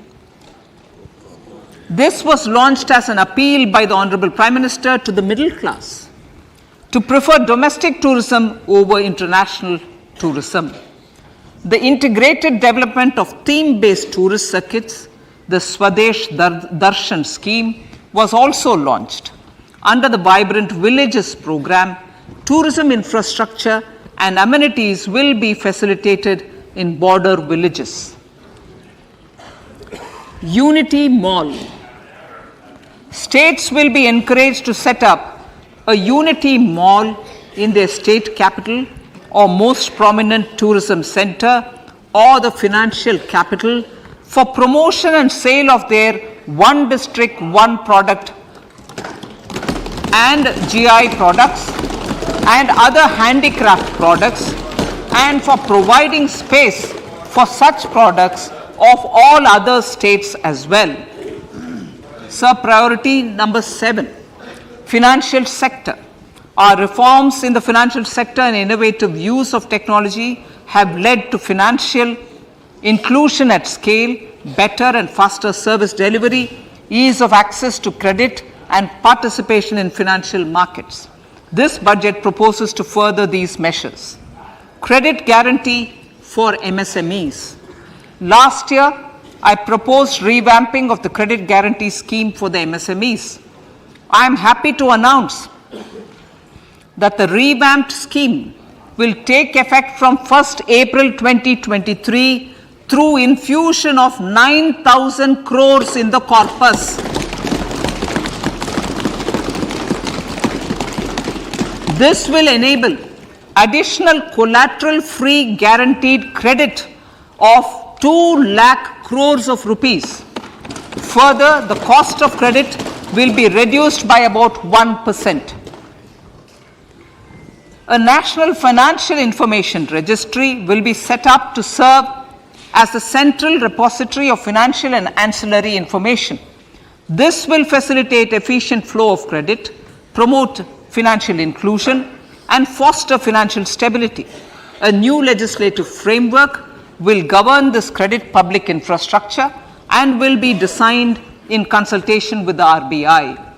[SPEAKER 1] This was launched as an appeal by the Honorable Prime Minister to the middle class to prefer domestic tourism over international tourism. The integrated development of theme-based tourist circuits, the Swadesh Darshan scheme, was also launched. Under the Vibrant Villages program, tourism infrastructure and amenities will be facilitated in border villages. Unity Mall. States will be encouraged to set up a Unity Mall in their state capital or most prominent tourism center or the financial capital for promotion and sale of their one district, one product and GI products and other handicraft products, and for providing space for such products of all other states as well. Sir, priority number 7, Financial sector. Our reforms in the financial sector and innovative use of technology have led to financial inclusion at scale, better and faster service delivery, ease of access to credit, and participation in financial markets. This budget proposes to further these measures. Credit guarantee for MSMEs. Last year, I proposed revamping of the credit guarantee scheme for the MSMEs. I am happy to announce that the revamped scheme will take effect from 1st April 2023 through infusion of 9,000 crores in the corpus. This will enable additional collateral-free guaranteed credit of 2 lakh crores of rupees. Further, the cost of credit will be reduced by about 1%. A national financial information registry will be set up to serve as the central repository of financial and ancillary information. This will facilitate efficient flow of credit, promote financial inclusion, and foster financial stability. A new legislative framework will govern this credit public infrastructure and will be designed in consultation with the RBI.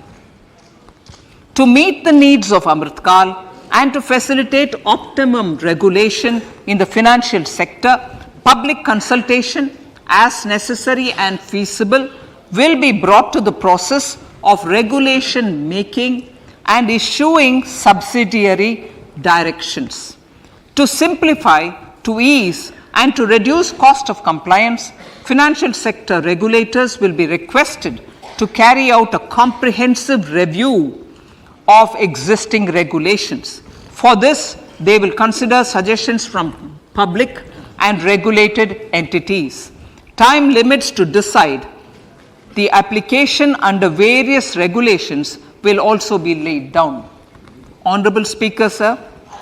[SPEAKER 1] To meet the needs of Amritkal and to facilitate optimum regulation in the financial sector, public consultation, as necessary and feasible, will be brought to the process of regulation making and issuing subsidiary directions. To simplify, to ease, and to reduce cost of compliance, financial sector regulators will be requested to carry out a comprehensive review of existing regulations. For this, they will consider suggestions from public and regulated entities. Time limits to decide the application under various regulations will also be laid down. Honorable Speaker, sir,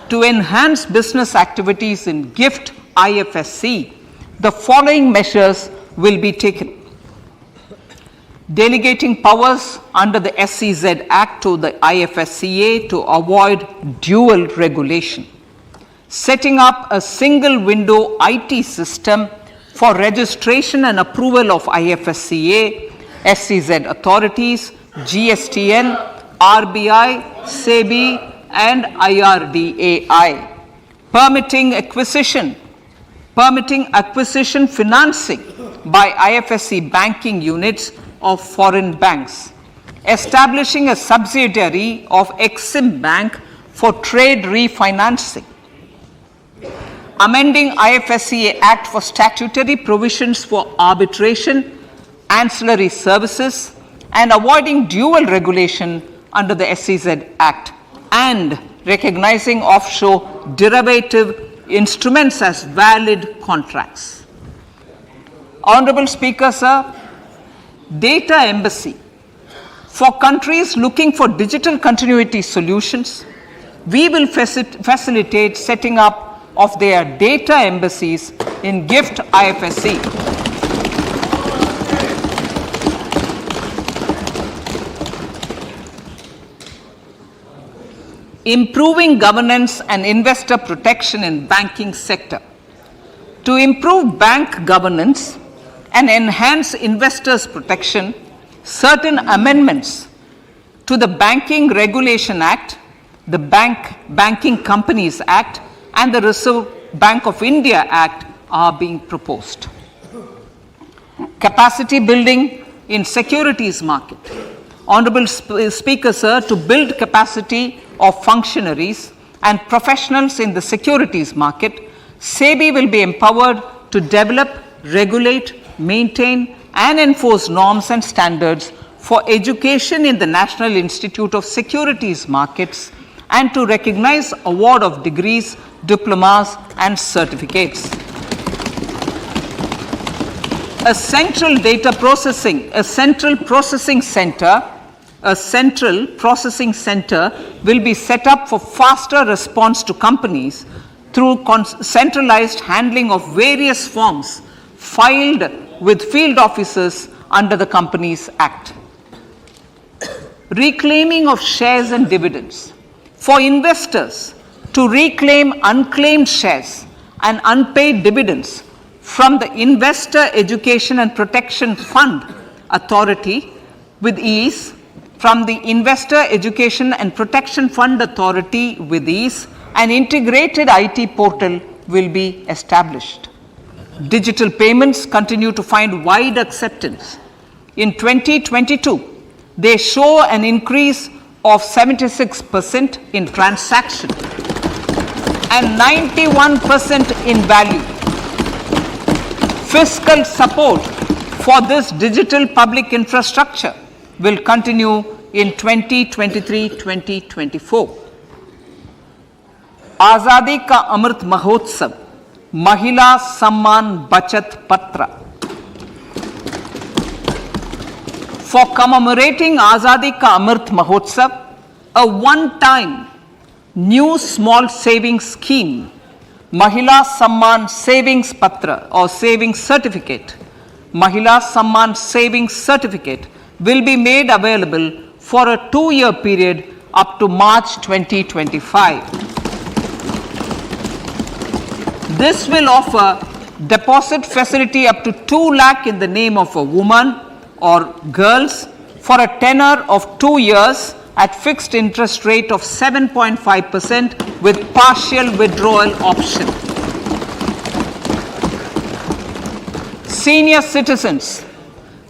[SPEAKER 1] to enhance business activities in GIFT IFSC, the following measures will be taken. Delegating powers under the SEZ Act to the IFSCA to avoid dual regulation. Setting up a single window IT system for registration and approval of IFSCA, SEZ authorities, GSTN, RBI, SEBI, and IRDAI. Permitting acquisition financing by IFSC banking units of foreign banks, establishing a subsidiary of Exim Bank for trade refinancing, amending IFSCA Act for statutory provisions for arbitration, ancillary services, and avoiding dual regulation under the SEZ Act, and recognizing offshore derivative instruments as valid contracts. Honorable Speaker, sir, data embassy. For countries looking for digital continuity solutions, we will facilitate setting up of their data embassies in GIFT IFSC. Improving governance and investor protection in banking sector. To improve bank governance and enhance investors' protection, certain amendments to the Banking Regulation Act, the Banking Companies Act, and the Reserve Bank of India Act are being proposed. Capacity building in securities market. Honorable Speaker, sir, to build capacity of functionaries and professionals in the securities market, SEBI will be empowered to develop, regulate, maintain, and enforce norms and standards for education in the National Institute of Securities Markets and to recognize award of degrees, diplomas, and certificates. A central processing center will be set up for faster response to companies through centralized handling of various forms filed with field officers under the Companies Act. reclaiming of shares and dividends. For investors to reclaim unclaimed shares and unpaid dividends from the Investor Education and Protection Fund Authority with ease, from the Investor Education and Protection Fund Authority with ease, an integrated IT portal will be established. Digital payments continue to find wide acceptance. In 2022, they show an increase of 76% in transaction and 91% in value. Fiscal support for this digital public infrastructure will continue in 2023-2024. आज़ादी का अमृत महोत्सव महिला सम्मान बचत पत्र. For commemorating Azadi Ka Amrit Mahotsav, a one-time new small savings scheme, Mahila Samman Savings Patra or Savings Certificate, Mahila Samman Savings Certificate will be made available for a 2-year period up to March 2025. This will offer deposit facility up to 2 lakh in the name of a woman or girls for a tenure of 2 years at fixed interest rate of 7.5% with partial withdrawal option. Senior citizens,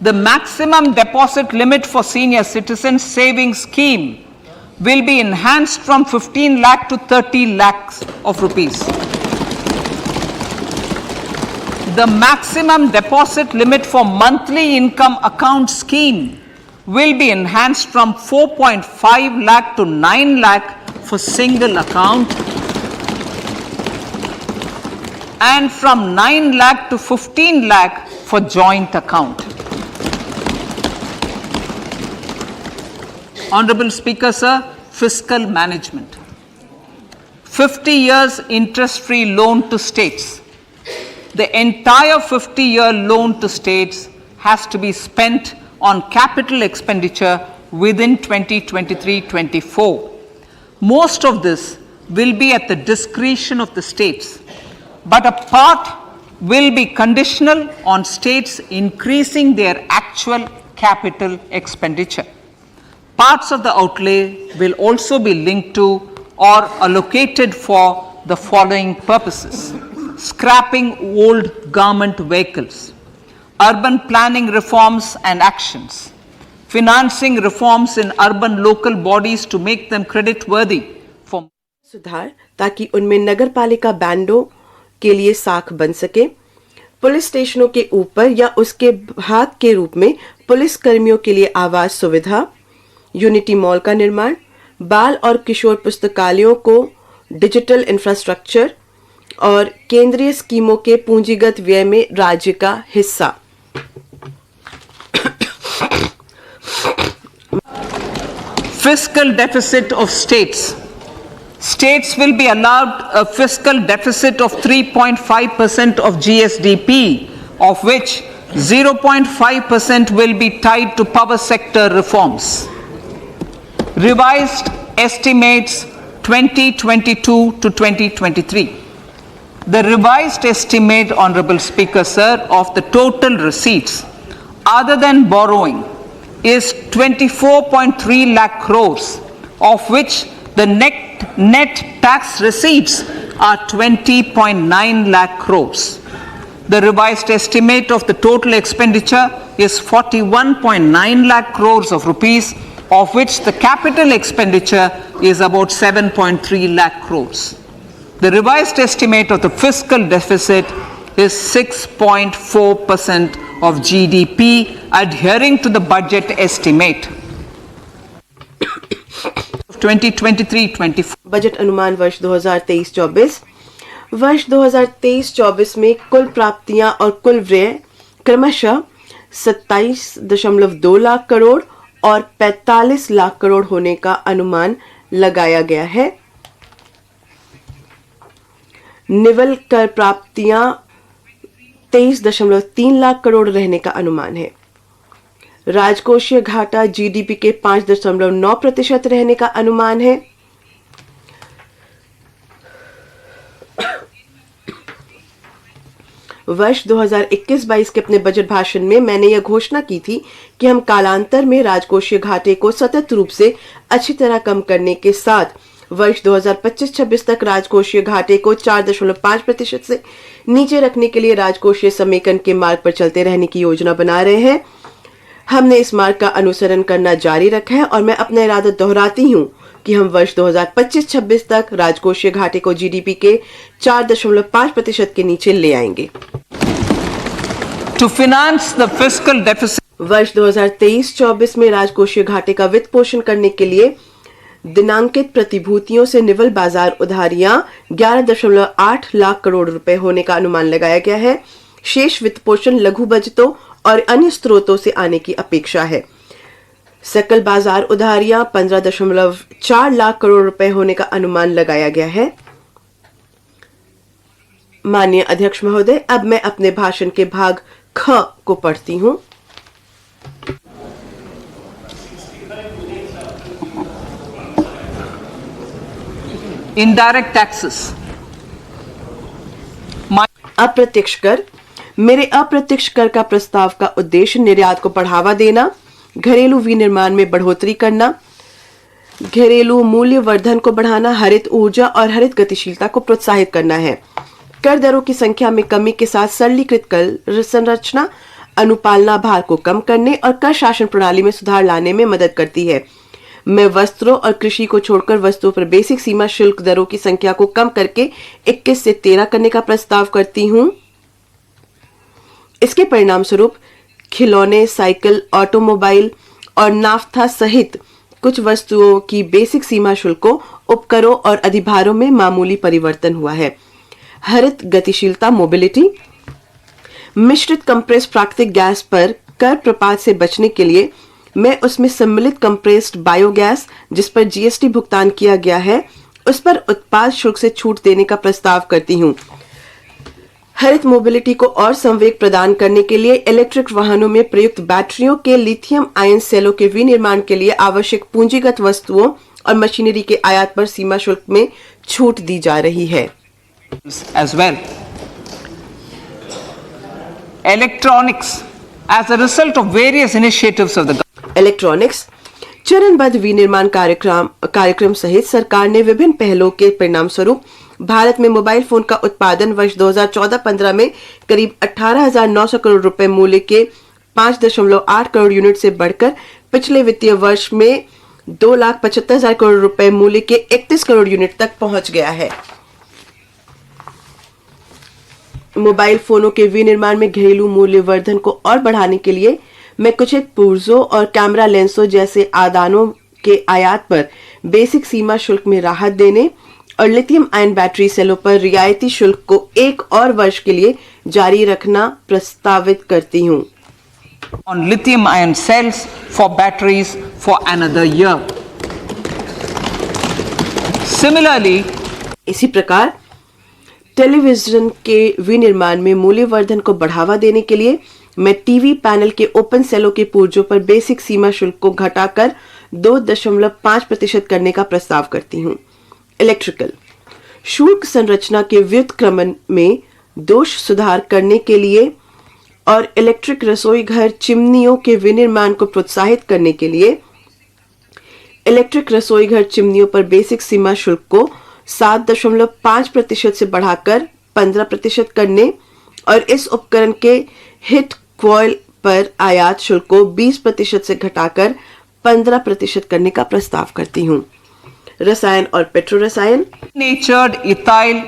[SPEAKER 1] the maximum deposit limit for senior citizens savings scheme will be enhanced from 15 lakh to 30 lakhs of rupees. The maximum deposit limit for monthly income account scheme will be enhanced from 4.5 lakh to 9 lakh for single account and from 9 lakh to 15 lakh for joint account. Honorable Speaker, sir, fiscal management. 50 years interest-free loan to states. The entire 50-year loan to states has to be spent on capital expenditure within 2023-24. Most of this will be at the discretion of the states, but a part will be conditional on states increasing their actual capital expenditure. Parts of the outlay will also be linked to or allocated for the following purposes: scrapping old government vehicles, urban planning reforms and actions, financing reforms in urban local bodies to make them credit worthy for
[SPEAKER 2] सुधार ताकि उनमें नगर पालिका बैंडों के लिए साख बन सके, police स्टेशनों के ऊपर या उसके भाग के रूप में पुलिस कर्मियों के लिए आवास सुविधा, यूनिटी मॉल का निर्माण, बाल और किशोर पुस्तकालयों को डिजिटल इंफ्रास्ट्रक्चर और केंद्रीय स्कीमों के पूंजीगत व्यय में राज्य का हिस्सा.
[SPEAKER 1] Fiscal deficit of states. States will be allowed a fiscal deficit of 3.5% of GSDP, of which 0.5% will be tied to power sector reforms. Revised estimates 2022 to 2023. The revised estimate, Honorable Speaker, sir, of the total receipts other than borrowing is 24.3 lakh crores, of which the net tax receipts are 20.9 lakh crores. The revised estimate of the total expenditure is 41.9 lakh crores of rupees, of which the capital expenditure is about 7.3 lakh crores. The revised estimate of the fiscal deficit is 6.4% of GDP, adhering to the budget estimate. 2023-24
[SPEAKER 2] budget अनुमान वर्ष 2023-24. वर्ष 2023-24 में कुल प्राप्तियां और कुल व्यय क्रमशः 27.2 लाख करोड़ और 45 लाख करोड़ होने का अनुमान लगाया गया है. निवल कर प्राप्तियां 23.3 लाख करोड़ रहने का अनुमान है. राजकोषीय घाटा जीडीपी के 5.9% रहने का अनुमान है। वर्ष 2021-22 के अपने बजट भाषण में मैंने यह घोषणा की थी कि हम कालांतर में राजकोषीय घाटे को सतत रूप से अच्छी तरह कम करने के साथ वर्ष 2025-26 तक राजकोषीय घाटे को 4.5% से नीचे रखने के लिए राजकोषीय समेकन के मार्ग पर चलते रहने की योजना बना रहे हैं। हमने इस मार्ग का अनुसरण करना जारी रखा है और मैं अपना इरादा दोहराती हूँ कि हम वर्ष 2025-26 तक राजकोषीय घाटे को जीडीपी के 4.5% के नीचे ले आएंगे।
[SPEAKER 1] To finance the fiscal deficit,
[SPEAKER 2] वर्ष 2023-24 में राजकोषीय घाटे का वित्त पोषण करने के लिए दिनांकित प्रतिभूतियों से निवल बाजार उधारियां 11.8 लाख करोड़ रुपए होने का अनुमान लगाया गया है। शेष वित्त पोषण लघु बचतों और अन्य स्रोतों से आने की अपेक्षा है। सकल बाजार उधारियां 15.4 लाख करोड़ रुपए होने का अनुमान लगाया गया है। माननीय अध्यक्ष महोदय, अब मैं अपने भाषण के भाग ख को पढ़ती हूं।
[SPEAKER 1] indirect taxes.
[SPEAKER 2] अप्रत्यक्ष कर। मेरे अप्रत्यक्ष कर का प्रस्ताव का उद्देश्य निर्यात को बढ़ावा देना, घरेलू विनिर्माण में बढ़ोतरी करना, घरेलू मूल्य वर्धन को बढ़ाना, हरित ऊर्जा और हरित गतिशीलता को प्रोत्साहित करना है। कर दरों की संख्या में कमी के साथ सरलीकृत कर संरचना अनुपालना भार को कम करने और कर शासन प्रणाली में सुधार लाने में मदद करती है। मैं वस्त्रों और कृषि को छोड़कर वस्तुओं पर बेसिक सीमा शुल्क दरों की संख्या को कम करके 21 से 13 करने का प्रस्ताव करती हूं। इसके परिणाम स्वरूप खिलौने, साइकिल, ऑटोमोबाइल और नाफ्ता सहित कुछ वस्तुओं की बेसिक सीमा शुल्कों, उपकरों और अधिभारों में मामूली परिवर्तन हुआ है। हरित गतिशीलता मोबिलिटी। मिश्रित कंप्रेस प्राकृतिक गैस पर कर प्रपात से बचने के लिए मैं उसमें सम्मिलित कंप्रेस्ड बायोगैस, जिस पर जीएसटी भुगतान किया गया है, उस पर उत्पाद शुल्क से छूट देने का प्रस्ताव करती हूं। हरित मोबिलिटी को और संवेग प्रदान करने के लिए इलेक्ट्रिक वाहनों में प्रयुक्त बैटरियों के लिथियम आयन सेलों के विनिर्माण के लिए आवश्यक पूंजीगत वस्तुओं और मशीनरी के आयात पर सीमा शुल्क में छूट दी जा रही है।
[SPEAKER 1] As well. Electronics, as a result of various initiatives of the government.
[SPEAKER 2] Electronics. चरणबद्ध विनिर्माण कार्यक्रम सहित सरकार ने विभिन्न पहलों के परिणाम स्वरूप भारत में मोबाइल फोन का उत्पादन वर्ष 2014-15 में करीब 18,900 करोड़ रुपए मूल्य के 5.8 करोड़ यूनिट से बढ़कर पिछले वित्तीय वर्ष में 2,75,000 करोड़ रुपए मूल्य के 31 करोड़ यूनिट तक पहुंच गया है। मोबाइल फोनों के विनिर्माण में घरेलू मूल्य वर्धन को और बढ़ाने के लिए मैं कुछ एक पुर्जों और कैमरा लेंसों जैसे आदानों के आयात पर बेसिक सीमा शुल्क में राहत देने और लिथियम आयन बैटरी सेलों पर रियायती शुल्क को 1 और वर्ष के लिए जारी रखना प्रस्तावित करती हूं।
[SPEAKER 1] On lithium ion cells for batteries for another year. Similarly,
[SPEAKER 2] इसी प्रकार टेलीविजन के विनिर्माण में मूल्य वर्धन को बढ़ावा देने के लिए मैं टीवी पैनल के ओपन सेलों के पुर्जों पर बेसिक सीमा शुल्क को घटाकर 2.5% करने का प्रस्ताव करती हूं। इलेक्ट्रिकल शुल्क संरचना के व्युत्क्रमण में दोष सुधार करने के लिए और इलेक्ट्रिक रसोई घर चिमनियों के विनिर्माण को प्रोत्साहित करने के लिए इलेक्ट्रिक रसोई घर चिमनियों पर बेसिक सीमा शुल्क को 7.5% से बढ़ाकर 15% करने और इस उपकरण के हिट क्वाइल पर आयात शुल्क को 20% से घटाकर 15% करने का प्रस्ताव करती हूं। रसायन और पेट्रो रसायन।
[SPEAKER 1] denatured ethyl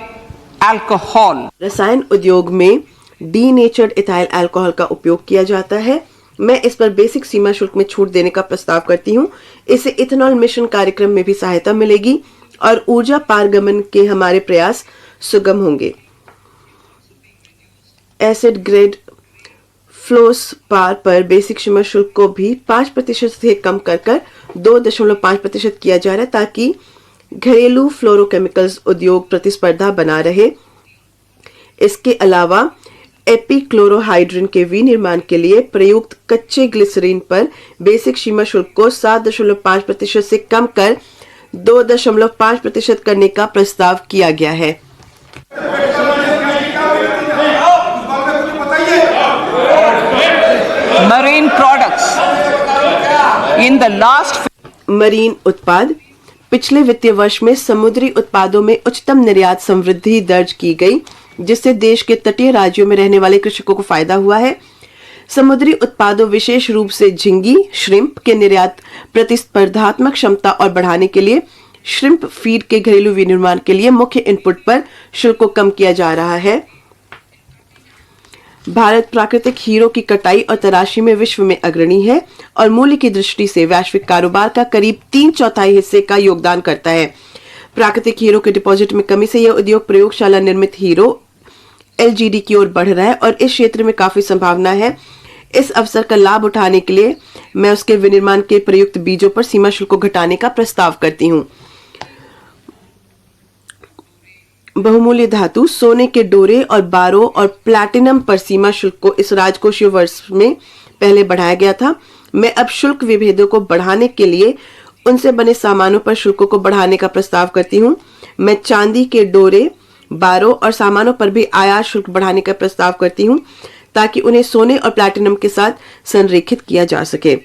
[SPEAKER 1] alcohol.
[SPEAKER 2] रसायन उद्योग में डीनेचर्ड इथाइल अल्कोहल का उपयोग किया जाता है। मैं इस पर बेसिक सीमा शुल्क में छूट देने का प्रस्ताव करती हूं। इससे इथेनॉल मिशन कार्यक्रम में भी सहायता मिलेगी और ऊर्जा पारगमन के हमारे प्रयास सुगम होंगे। एसिड ग्रेड फ्लोस पार पर बेसिक सीमा शुल्क को भी 5% से कम कर 2.5% किया जा रहा है ताकि घरेलू फ्लोरोकेमिकल्स उद्योग प्रतिस्पर्धा बना रहे। इसके अलावा एपीक्लोरोहाइड्रिन के विनिर्माण के लिए प्रयुक्त कच्चे ग्लिसरीन पर बेसिक सीमा शुल्क को 7.5% से कम कर 2.5% करने का प्रस्ताव किया गया है।
[SPEAKER 1] Marine products. In the last
[SPEAKER 2] marine उत्पाद। पिछले वित्तीय वर्ष में समुद्री उत्पादों में उच्चतम निर्यात समृद्धि दर्ज की गई, जिससे देश के तटीय राज्यों में रहने वाले कृषकों को फायदा हुआ है। समुद्री उत्पादों विशेष रूप से झींगी श्रिम्प के निर्यात प्रतिस्पर्धात्मक क्षमता और बढ़ाने के लिए श्रिम्प फीड के घरेलू विनिर्माण के लिए मुख्य इनपुट पर शुल्क को कम किया जा रहा है। भारत प्राकृतिक हीरो की कटाई और तराशी में विश्व में अग्रणी है और मूल्य की दृष्टि से वैश्विक कारोबार का करीब 3/4 हिस्से का योगदान करता है। प्राकृतिक हीरो के डिपॉजिट में कमी से यह उद्योग प्रयोगशाला निर्मित हीरो एलजीडी की ओर बढ़ रहा है और इस क्षेत्र में काफी संभावना है। इस अवसर का लाभ उठाने के लिए मैं उसके विनिर्माण के प्रयुक्त बीजों पर सीमा शुल्क को घटाने का प्रस्ताव करती हूँ। बहुमूल्य धातु, सोने के डोरे और बारो और प्लैटिनम पर सीमा शुल्क को इस राजकोषीय वर्ष में पहले बढ़ाया गया था। मैं अब शुल्क विभेदों को बढ़ाने के लिए उनसे बने सामानों पर शुल्कों को बढ़ाने का प्रस्ताव करती हूँ। मैं चांदी के डोरे, बारो और सामानों पर भी आयात शुल्क बढ़ाने का प्रस्ताव करती हूँ ताकि उन्हें सोने और प्लैटिनम के साथ संरेखित किया जा सके।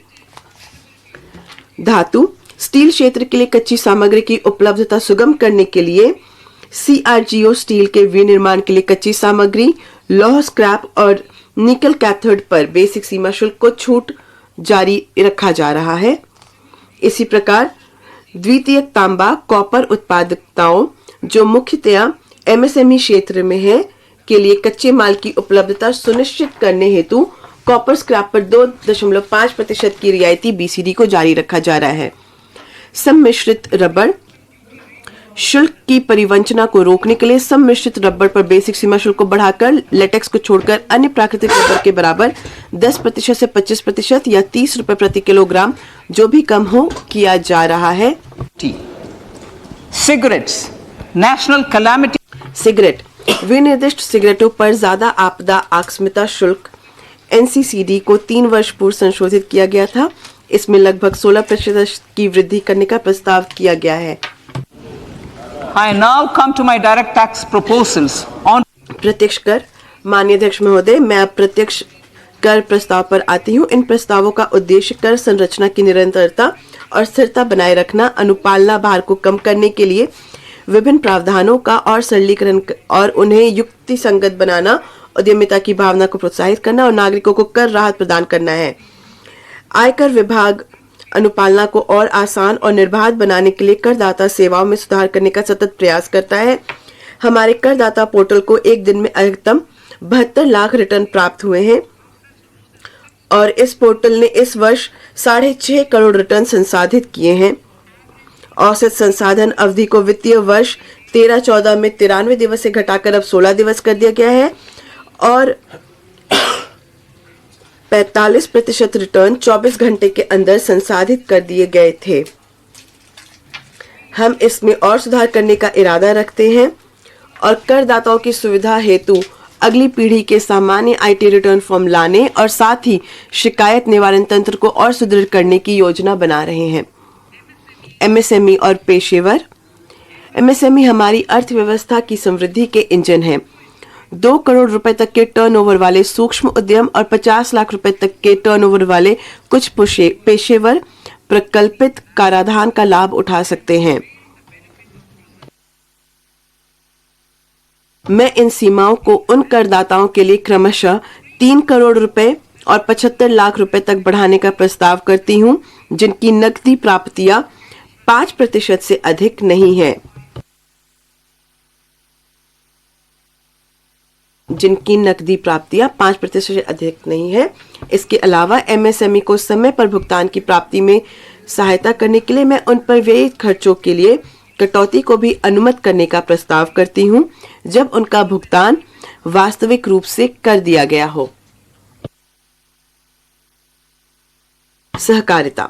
[SPEAKER 2] धातु, स्टील क्षेत्र के लिए कच्ची सामग्री की उपलब्धता सुगम करने के लिए सीआरजीओ स्टील के विनिर्माण के लिए कच्ची सामग्री, लौह स्क्रैप और निकल कैथोड पर बेसिक सीमा शुल्क को छूट जारी रखा जा रहा है। इसी प्रकार द्वितीयक तांबा, कॉपर उत्पादकताओं जो मुख्यतया एमएसएमई क्षेत्र में है के लिए कच्चे माल की उपलब्धता सुनिश्चित करने हेतु कॉपर स्क्रैप पर 2.5% की रियायती बीसीडी को जारी रखा जा रहा है। सम्मिश्रित रबड़, शुल्क की परिवंचना को रोकने के लिए सम्मिश्रित रबड़ पर बेसिक सीमा शुल्क को बढ़ाकर लेटेक्स को छोड़कर अन्य प्राकृतिक रबड़ के बराबर 10% से 25% या 30 रुपए प्रति किलोग्राम जो भी कम हो किया जा रहा है।
[SPEAKER 1] cigarettes, national calamity.
[SPEAKER 2] सिगरेट, विनिर्दिष्ट सिगरेटों पर ज्यादा आपदा आकस्मिकता शुल्क एनसीसीडी को 3 वर्ष पूर्व संशोधित किया गया था। इसमें लगभग 16% की वृद्धि करने का प्रस्ताव किया गया है।
[SPEAKER 1] I now come to my direct tax proposals on
[SPEAKER 2] प्रत्यक्ष कर। माननीय अध्यक्ष महोदय, मैं अब प्रत्यक्ष कर प्रस्ताव पर आती हूँ। इन प्रस्तावों का उद्देश्य कर संरचना की निरंतरता और स्थिरता बनाए रखना, अनुपालना भार को कम करने के लिए विभिन्न प्रावधानों का और सरलीकरण और उन्हें युक्ति संगत बनाना, उद्यमिता की भावना को प्रोत्साहित करना और नागरिकों को कर राहत प्रदान करना है। आयकर विभाग अनुपालना को और आसान और निर्बाध बनाने के लिए करदाता सेवाओं में सुधार करने का सतत प्रयास करता है। हमारे करदाता पोर्टल को एक दिन में अधिकतम 72 लाख रिटर्न प्राप्त हुए हैं और इस पोर्टल ने इस वर्ष 6.5 करोड़ रिटर्न संसाधित किए हैं। औसत संसाधन अवधि को वित्तीय वर्ष 13-14 में 93 दिवस से घटाकर अब 16 दिवस कर दिया गया है और 45% रिटर्न 24 घंटे के अंदर संसाधित कर दिए गए थे। हम इसमें और सुधार करने का इरादा रखते हैं और करदाताओं की सुविधा हेतु अगली पीढ़ी के सामान्य आईटी रिटर्न फॉर्म लाने और साथ ही शिकायत निवारण तंत्र को और सुदृढ़ करने की योजना बना रहे हैं। एमएसएमई और पेशेवर। एमएसएमई हमारी अर्थव्यवस्था की समृद्धि के इंजन है। 2 करोड़ रुपए तक के टर्नओवर वाले सूक्ष्म उद्यम और 50 लाख रुपए तक के टर्नओवर वाले कुछ पेशेवर प्रकल्पित कराधान का लाभ उठा सकते हैं। मैं इन सीमाओं को उन करदाताओं के लिए क्रमशः 3 करोड़ रुपए और 75 लाख रुपए तक बढ़ाने का प्रस्ताव करती हूं, जिनकी नकदी प्राप्तियां 5% से अधिक नहीं है। जिनकी नकदी प्राप्तियां 5% से अधिक नहीं है। इसके अलावा एमएसएमई को समय पर भुगतान की प्राप्ति में सहायता करने के लिए मैं उन पर व्यय खर्चों के लिए कटौती को भी अनुमत करने का प्रस्ताव करती हूं, जब उनका भुगतान वास्तविक रूप से कर दिया गया हो। सहकारिता।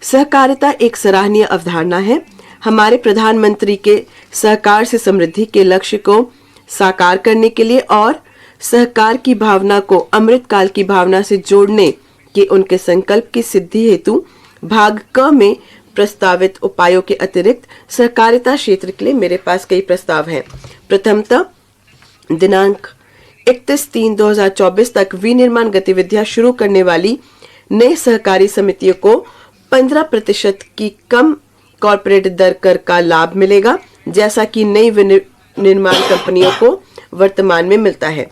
[SPEAKER 2] सहकारिता एक सराहनीय अवधारणा है। हमारे प्रधानमंत्री के सहकार से समृद्धि के लक्ष्य को साकार करने के लिए और सहकार की भावना को अमृतकाल की भावना से जोड़ने के उनके संकल्प की सिद्धि हेतु भाग क में प्रस्तावित उपायों के अतिरिक्त सहकारिता क्षेत्र के लिए मेरे पास कई प्रस्ताव हैं। प्रथमतः दिनांक 31/3/2024 तक विनिर्माण गतिविधियां शुरू करने वाली नई सहकारी समितियों को 15% की कम कॉर्पोरेट दर कर का लाभ मिलेगा, जैसा कि नई निर्माण कंपनियों को वर्तमान में मिलता है।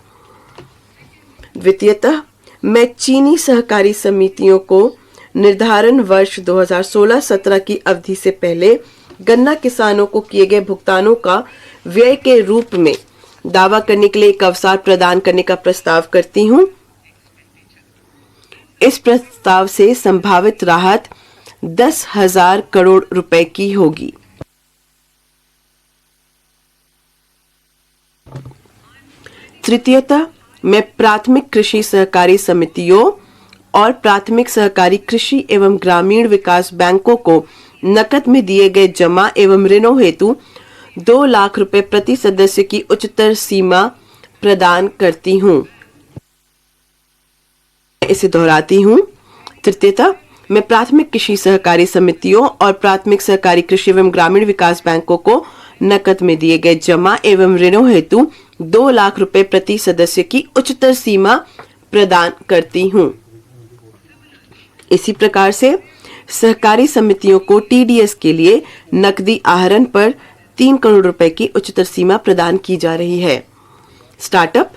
[SPEAKER 2] द्वितीयतः मैं चीनी सहकारी समितियों को निर्धारण वर्ष 2016-17 की अवधि से पहले गन्ना किसानों को किए गए भुगतानों का व्यय के रूप में दावा करने के लिए एक अवसर प्रदान करने का प्रस्ताव करती हूं। इस प्रस्ताव से संभावित राहत 10,000 करोड़ रुपए की होगी। तृतीयतः मैं प्राथमिक कृषि सहकारी समितियों और प्राथमिक सहकारी कृषि एवं ग्रामीण विकास बैंकों को नकद में दिए गए जमा एवं ऋणों हेतु 2 लाख रुपए प्रति सदस्य की उच्चतर सीमा प्रदान करती हूं। इसे दोहराती हूं। तृतीयतः मैं प्राथमिक कृषि सहकारी समितियों और प्राथमिक सहकारी कृषि एवं ग्रामीण विकास बैंकों को नकद में दिए गए जमा एवं ऋणों हेतु 2 लाख रुपए प्रति सदस्य की उच्चतर सीमा प्रदान करती हूं। इसी प्रकार से सहकारी समितियों को टीडीएस के लिए नकदी आहरण पर 3 करोड़ रुपए की उच्चतर सीमा प्रदान की जा रही है। स्टार्टअप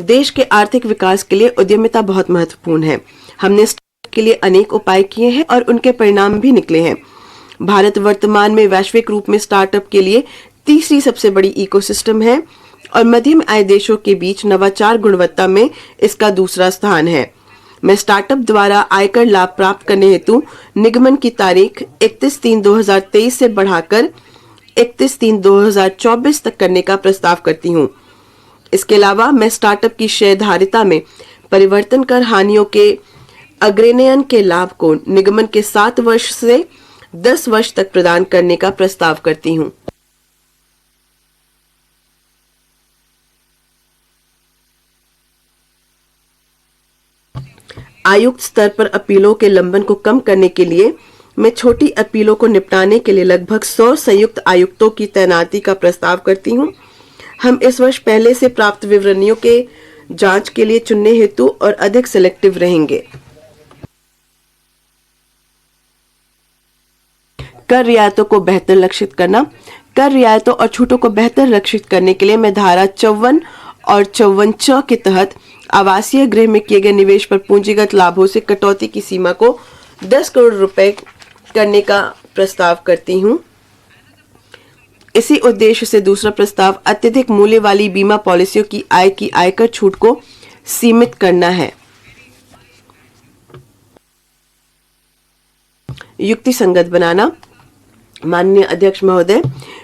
[SPEAKER 2] देश के आर्थिक विकास के लिए उद्यमिता बहुत महत्वपूर्ण है। हमने स्टार्टअप के लिए अनेक उपाय किए हैं और उनके परिणाम भी निकले हैं। भारत वर्तमान में वैश्विक रूप में स्टार्टअप के लिए तीसरी सबसे बड़ी इकोसिस्टम है और मध्यम आय देशों के बीच नवाचार गुणवत्ता में इसका दूसरा स्थान है। मैं स्टार्टअप द्वारा आयकर लाभ प्राप्त करने हेतु निगमन की तारीख 31/3/2023 से बढ़ाकर 31/3/2024 तक करने का प्रस्ताव करती हूँ। इसके अलावा मैं स्टार्टअप की शेयरधारिता में परिवर्तन कर हानियों के अग्रनयन के लाभ को निगमन के 7 वर्ष से 10 वर्ष तक प्रदान करने का प्रस्ताव करती हूँ। आयुक्त स्तर पर अपीलों के लंबन को कम करने के लिए मैं छोटी अपीलों को निपटाने के लिए लगभग 100 संयुक्त आयुक्तों की तैनाती का प्रस्ताव करती हूँ। हम इस वर्ष पहले से प्राप्त विवरणियों के जांच के लिए चुनने हेतु और अधिक सिलेक्टिव रहेंगे। कर रियायतों को बेहतर लक्षित करना। कर रियायतों और छूटों को बेहतर लक्षित करने के लिए मैं धारा 54 और 54 के तहत आवासीय गृह में किए गए निवेश पर पूंजीगत लाभों से कटौती की सीमा को 10 करोड़ रुपए करने का प्रस्ताव करती हूं। इसी उद्देश्य से दूसरा प्रस्ताव अत्यधिक मूल्य वाली बीमा पॉलिसियों की आयकर छूट को सीमित करना है। युक्तिसंगत बनाना। माननीय अध्यक्ष महोदय,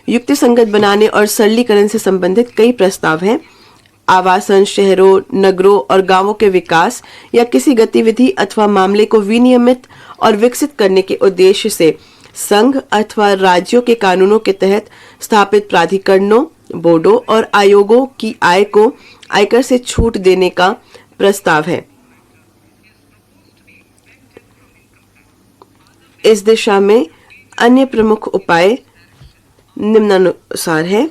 [SPEAKER 2] युक्तिसंगत बनाने और सरलीकरण से संबंधित कई प्रस्ताव हैं। आवासन, शहरों, नगरों और गांवों के विकास या किसी गतिविधि अथवा मामले को विनियमित और विकसित करने के उद्देश्य से संघ अथवा राज्यों के कानूनों के तहत स्थापित प्राधिकरणों, बोर्डों और आयोगों की आय को आयकर से छूट देने का प्रस्ताव है। इस दिशा में अन्य प्रमुख उपाय निम्नानुसार है।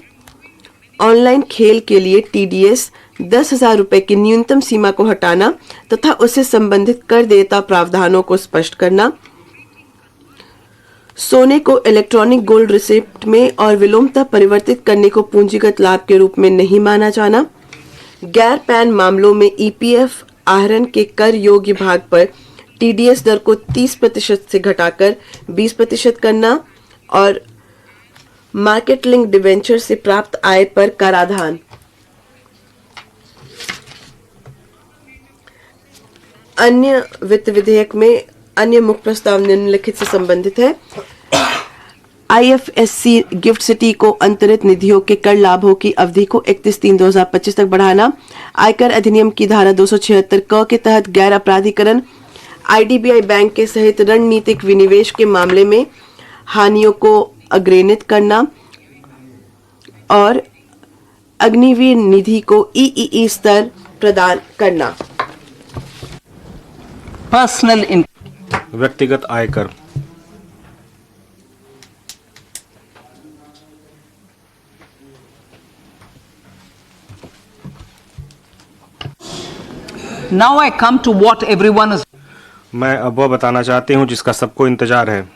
[SPEAKER 2] ऑनलाइन खेल के लिए टीडीएस 10,000 रुपए की न्यूनतम सीमा को हटाना तथा उससे संबंधित कर देयता प्रावधानों को स्पष्ट करना। सोने को इलेक्ट्रॉनिक गोल्ड रिसिप्ट में और विलोमतः परिवर्तित करने को पूंजीगत लाभ के रूप में नहीं माना जाना। गैर पैन मामलों में ईपीएफ आहरण के कर योग्य भाग पर टीडीएस दर को 30% से घटाकर 20% करना और मार्केट लिंक डिवेंचर से प्राप्त आय पर कराधान। अन्य वित्त विधेयक में अन्य मुख्य प्रस्ताव निम्नलिखित से संबंधित है। आईएफएससी गिफ्ट सिटी को अंतरित निधियों के कर लाभों की अवधि को 31/3/2025 तक बढ़ाना। आयकर अधिनियम की धारा 276 क के तहत गैर अपराधीकरण आईडीबीआई बैंक के सहित रणनीतिक विनिवेश के मामले में हानियों को अग्रेनित करना और अग्निवीर निधि को ईईई स्तर प्रदान करना।
[SPEAKER 1] Personal
[SPEAKER 3] व्यक्तिगत आयकर।
[SPEAKER 1] Now I come to what everyone is.
[SPEAKER 3] मैं अब वह बताना चाहती हूँ जिसका सबको इंतजार है,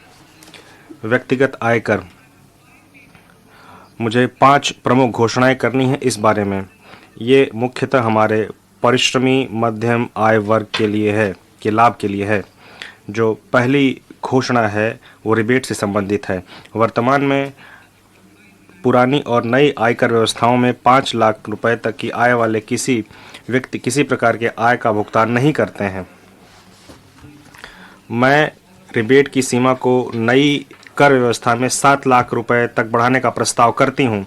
[SPEAKER 3] व्यक्तिगत आयकर। मुझे 5 प्रमुख घोषणाएं करनी है इस बारे में। ये मुख्यतः हमारे परिश्रमी मध्यम आय वर्ग के लिए है, के लाभ के लिए है। जो पहली घोषणा है वो रिबेट से संबंधित है। वर्तमान में पुरानी और नई आयकर व्यवस्थाओं में 5 लाख रुपए तक की आय वाले किसी व्यक्ति किसी प्रकार के आय का भुगतान नहीं करते हैं। मैं रिबेट की सीमा को नई कर व्यवस्था में 7 लाख रुपए तक बढ़ाने का प्रस्ताव करती हूं।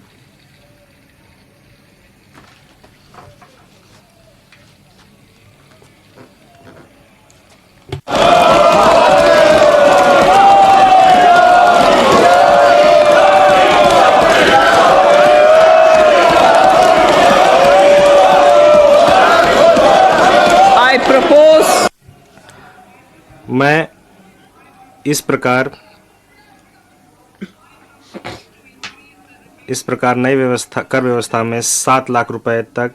[SPEAKER 1] I propose
[SPEAKER 3] मैं इस प्रकार नई कर व्यवस्था में 7 लाख रुपए तक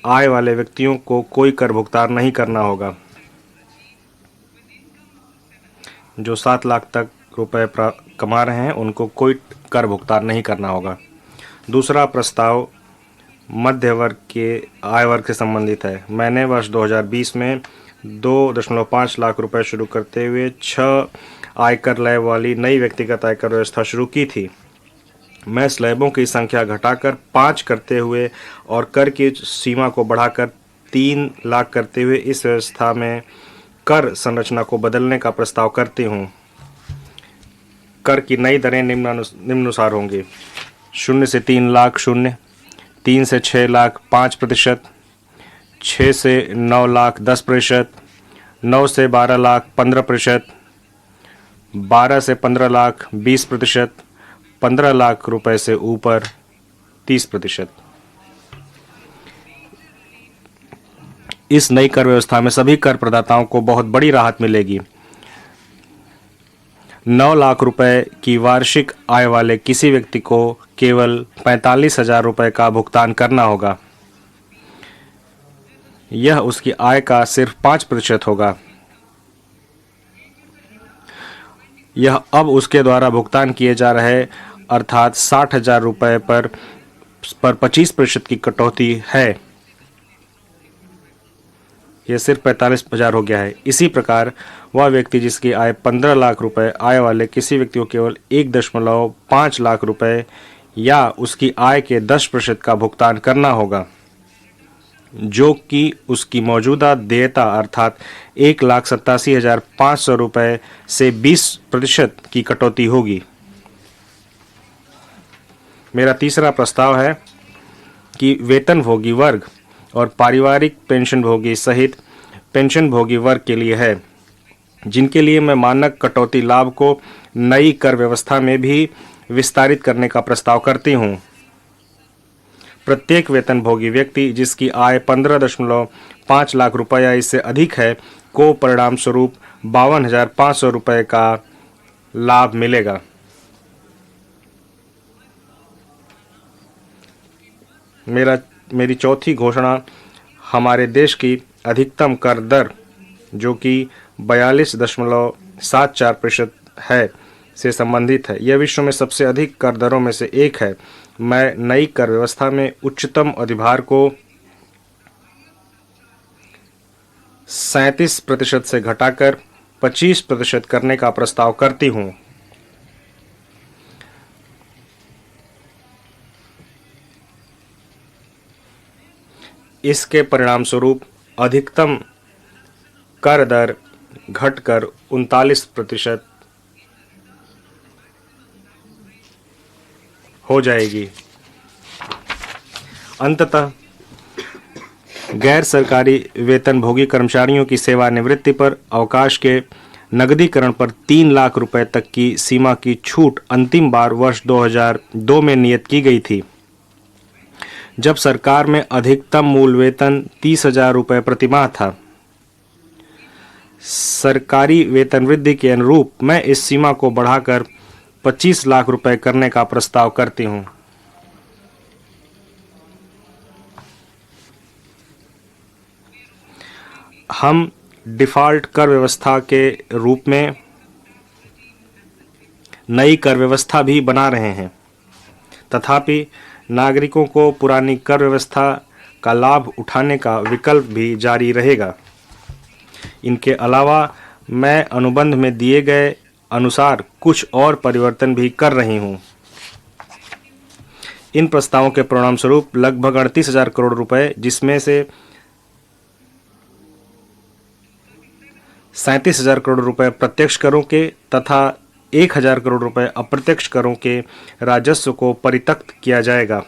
[SPEAKER 3] आय वाले व्यक्तियों को कोई कर भुगतान नहीं करना होगा। जो 7 लाख तक रुपए कमा रहे हैं उनको कोई कर भुगतान नहीं करना होगा। दूसरा प्रस्ताव मध्य वर्ग के आय वर्ग से संबंधित है। मैंने वर्ष 2020 में 2.5 लाख रुपए शुरू करते हुए 6 आयकर स्लैब वाली नई व्यक्तिगत आयकर व्यवस्था शुरू की थी। मैं स्लैबों की संख्या घटाकर 5 करते हुए और कर की सीमा को बढ़ाकर 3 लाख करते हुए इस व्यवस्था में कर संरचना को बदलने का प्रस्ताव करती हूँ। कर की नई दरें निम्नानुसार होंगी: 0 से 3 लाख 0, 3 से 6 लाख 5%, 6 से 9 लाख 10%, 9 से 12 लाख 15%, 12 से 15 लाख 20%, 15 लाख रुपए से ऊपर 30%। इस नई कर व्यवस्था में सभी कर प्रदाताओं को बहुत बड़ी राहत मिलेगी। 9 लाख रुपए की वार्षिक आय वाले किसी व्यक्ति को केवल 45,000 रुपए का भुगतान करना होगा। यह उसकी आय का सिर्फ 5% होगा। यह अब उसके द्वारा भुगतान किए जा रहे अर्थात 60,000 रुपए पर 25% की कटौती है। यह सिर्फ 45,000 हो गया है। इसी प्रकार वह व्यक्ति जिसकी आय 15 लाख रुपए आय वाले किसी व्यक्ति को केवल 1.5 लाख रुपए या उसकी आय के 10% का भुगतान करना होगा, जो कि उसकी मौजूदा देयता अर्थात 1,87,500 रुपए से 20% की कटौती होगी। मेरा तीसरा प्रस्ताव है कि वेतनभोगी वर्ग और पारिवारिक पेंशनभोगी सहित पेंशनभोगी वर्ग के लिए है, जिनके लिए मैं मानक कटौती लाभ को नई कर व्यवस्था में भी विस्तारित करने का प्रस्ताव करती हूँ। प्रत्येक वेतनभोगी व्यक्ति जिसकी आय 15.5 लाख रुपए या इससे अधिक है को परिणाम स्वरूप 52,500 रुपए का लाभ मिलेगा। मेरी चौथी घोषणा हमारे देश की अधिकतम कर दर जो कि 42.74% है से संबंधित है। यह विश्व में सबसे अधिक कर दरों में से एक है। मैं नई कर व्यवस्था में उच्चतम अधिभार को 37% से घटाकर 25% करने का प्रस्ताव करती हूँ। इसके परिणाम स्वरूप अधिकतम कर दर घटकर 39% हो जाएगी। अंततः गैर सरकारी वेतनभोगी कर्मचारियों की सेवानिवृत्ति पर अवकाश के नगदीकरण पर 3 लाख रुपए तक की सीमा की छूट अंतिम बार वर्ष 2002 में नियत की गई थी, जब सरकार में अधिकतम मूल वेतन 30,000 रुपये प्रतिमाह था। सरकारी वेतन वृद्धि के अनुरूप मैं इस सीमा को बढ़ाकर 25 लाख रुपए करने का प्रस्ताव करती हूं। हम डिफ़ॉल्ट कर व्यवस्था के रूप में नई कर व्यवस्था भी बना रहे हैं, तथापि नागरिकों को पुरानी कर व्यवस्था का लाभ उठाने का विकल्प भी जारी रहेगा। इनके अलावा मैं अनुबंध में दिए गए अनुसार कुछ और परिवर्तन भी कर रही हूं। इन प्रस्तावों के परिणाम स्वरूप लगभग 38,000 करोड़ रुपए, जिसमें से 37,000 करोड़ रुपए प्रत्यक्ष करों के तथा 1,000 करोड़ रुपए अप्रत्यक्ष करों के राजस्व को परित्यक्त किया जाएगा,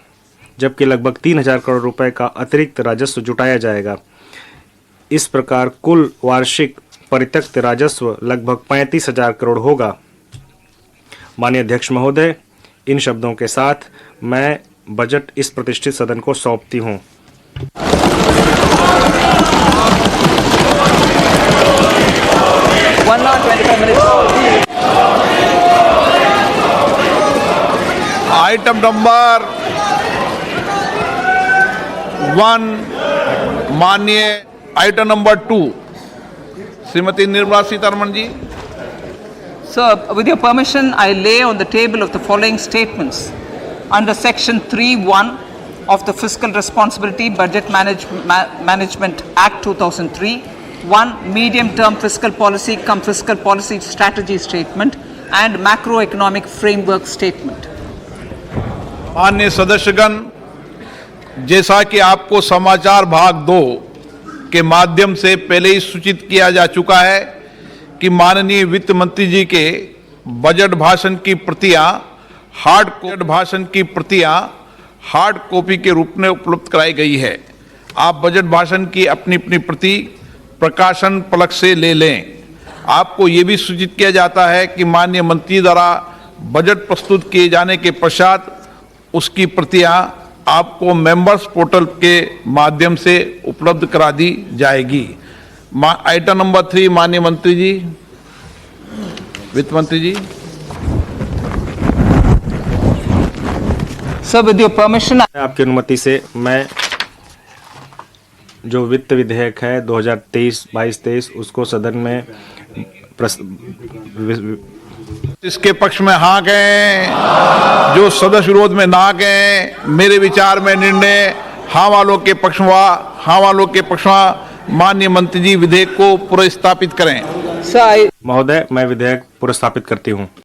[SPEAKER 3] जबकि लगभग 3,000 करोड़ रुपए का अतिरिक्त राजस्व जुटाया जाएगा। इस प्रकार कुल वार्षिक परित्यक्त राजस्व लगभग 35,000 करोड़ होगा। माननीय अध्यक्ष महोदय, इन शब्दों के साथ मैं बजट इस प्रतिष्ठित सदन को सौंपती हूं।
[SPEAKER 4] आइटम नंबर 1, माननीय item number 2, Shrimati Nirmala Sitharaman ji.
[SPEAKER 1] Sir, with your permission, I lay on the table of the following statements. Under Section 3(1) of the Fiscal Responsibility Budget Management Act 2003, 1. Medium-term fiscal policy cum fiscal policy strategy statement and macroeconomic framework statement.
[SPEAKER 4] माननीय सदस्यगण, जैसा कि आपको समाचार भाग 2 के माध्यम से पहले ही सूचित किया जा चुका है कि माननीय वित्त मंत्री जी के बजट भाषण की प्रतियां हार्ड कॉपी के रूप में उपलब्ध कराई गई है। आप बजट भाषण की अपनी अपनी प्रति प्रकाशन फलक से ले लें। आपको ये भी सूचित किया जाता है कि माननीय मंत्री द्वारा बजट प्रस्तुत किए जाने के पश्चात उसकी प्रतियां आपको मेंबर्स पोर्टल के माध्यम से उपलब्ध करा दी जाएगी। आइटम नंबर 3, माननीय मंत्री जी, वित्त मंत्री जी।
[SPEAKER 1] Sir, with your permission,
[SPEAKER 3] आपकी अनुमति से मैं जो वित्त विधेयक है 2023-22-23 उसको सदन में
[SPEAKER 4] इसके पक्ष में हाँ गए, जो सदस्य विरोध में ना गए, मेरे विचार में निर्णय हाँ वालों के पक्ष में माननीय मंत्री जी विधेयक को पुनर्स्थापित करें।
[SPEAKER 1] sir,
[SPEAKER 3] महोदय, मैं विधेयक पुनर्स्थापित करती हूँ।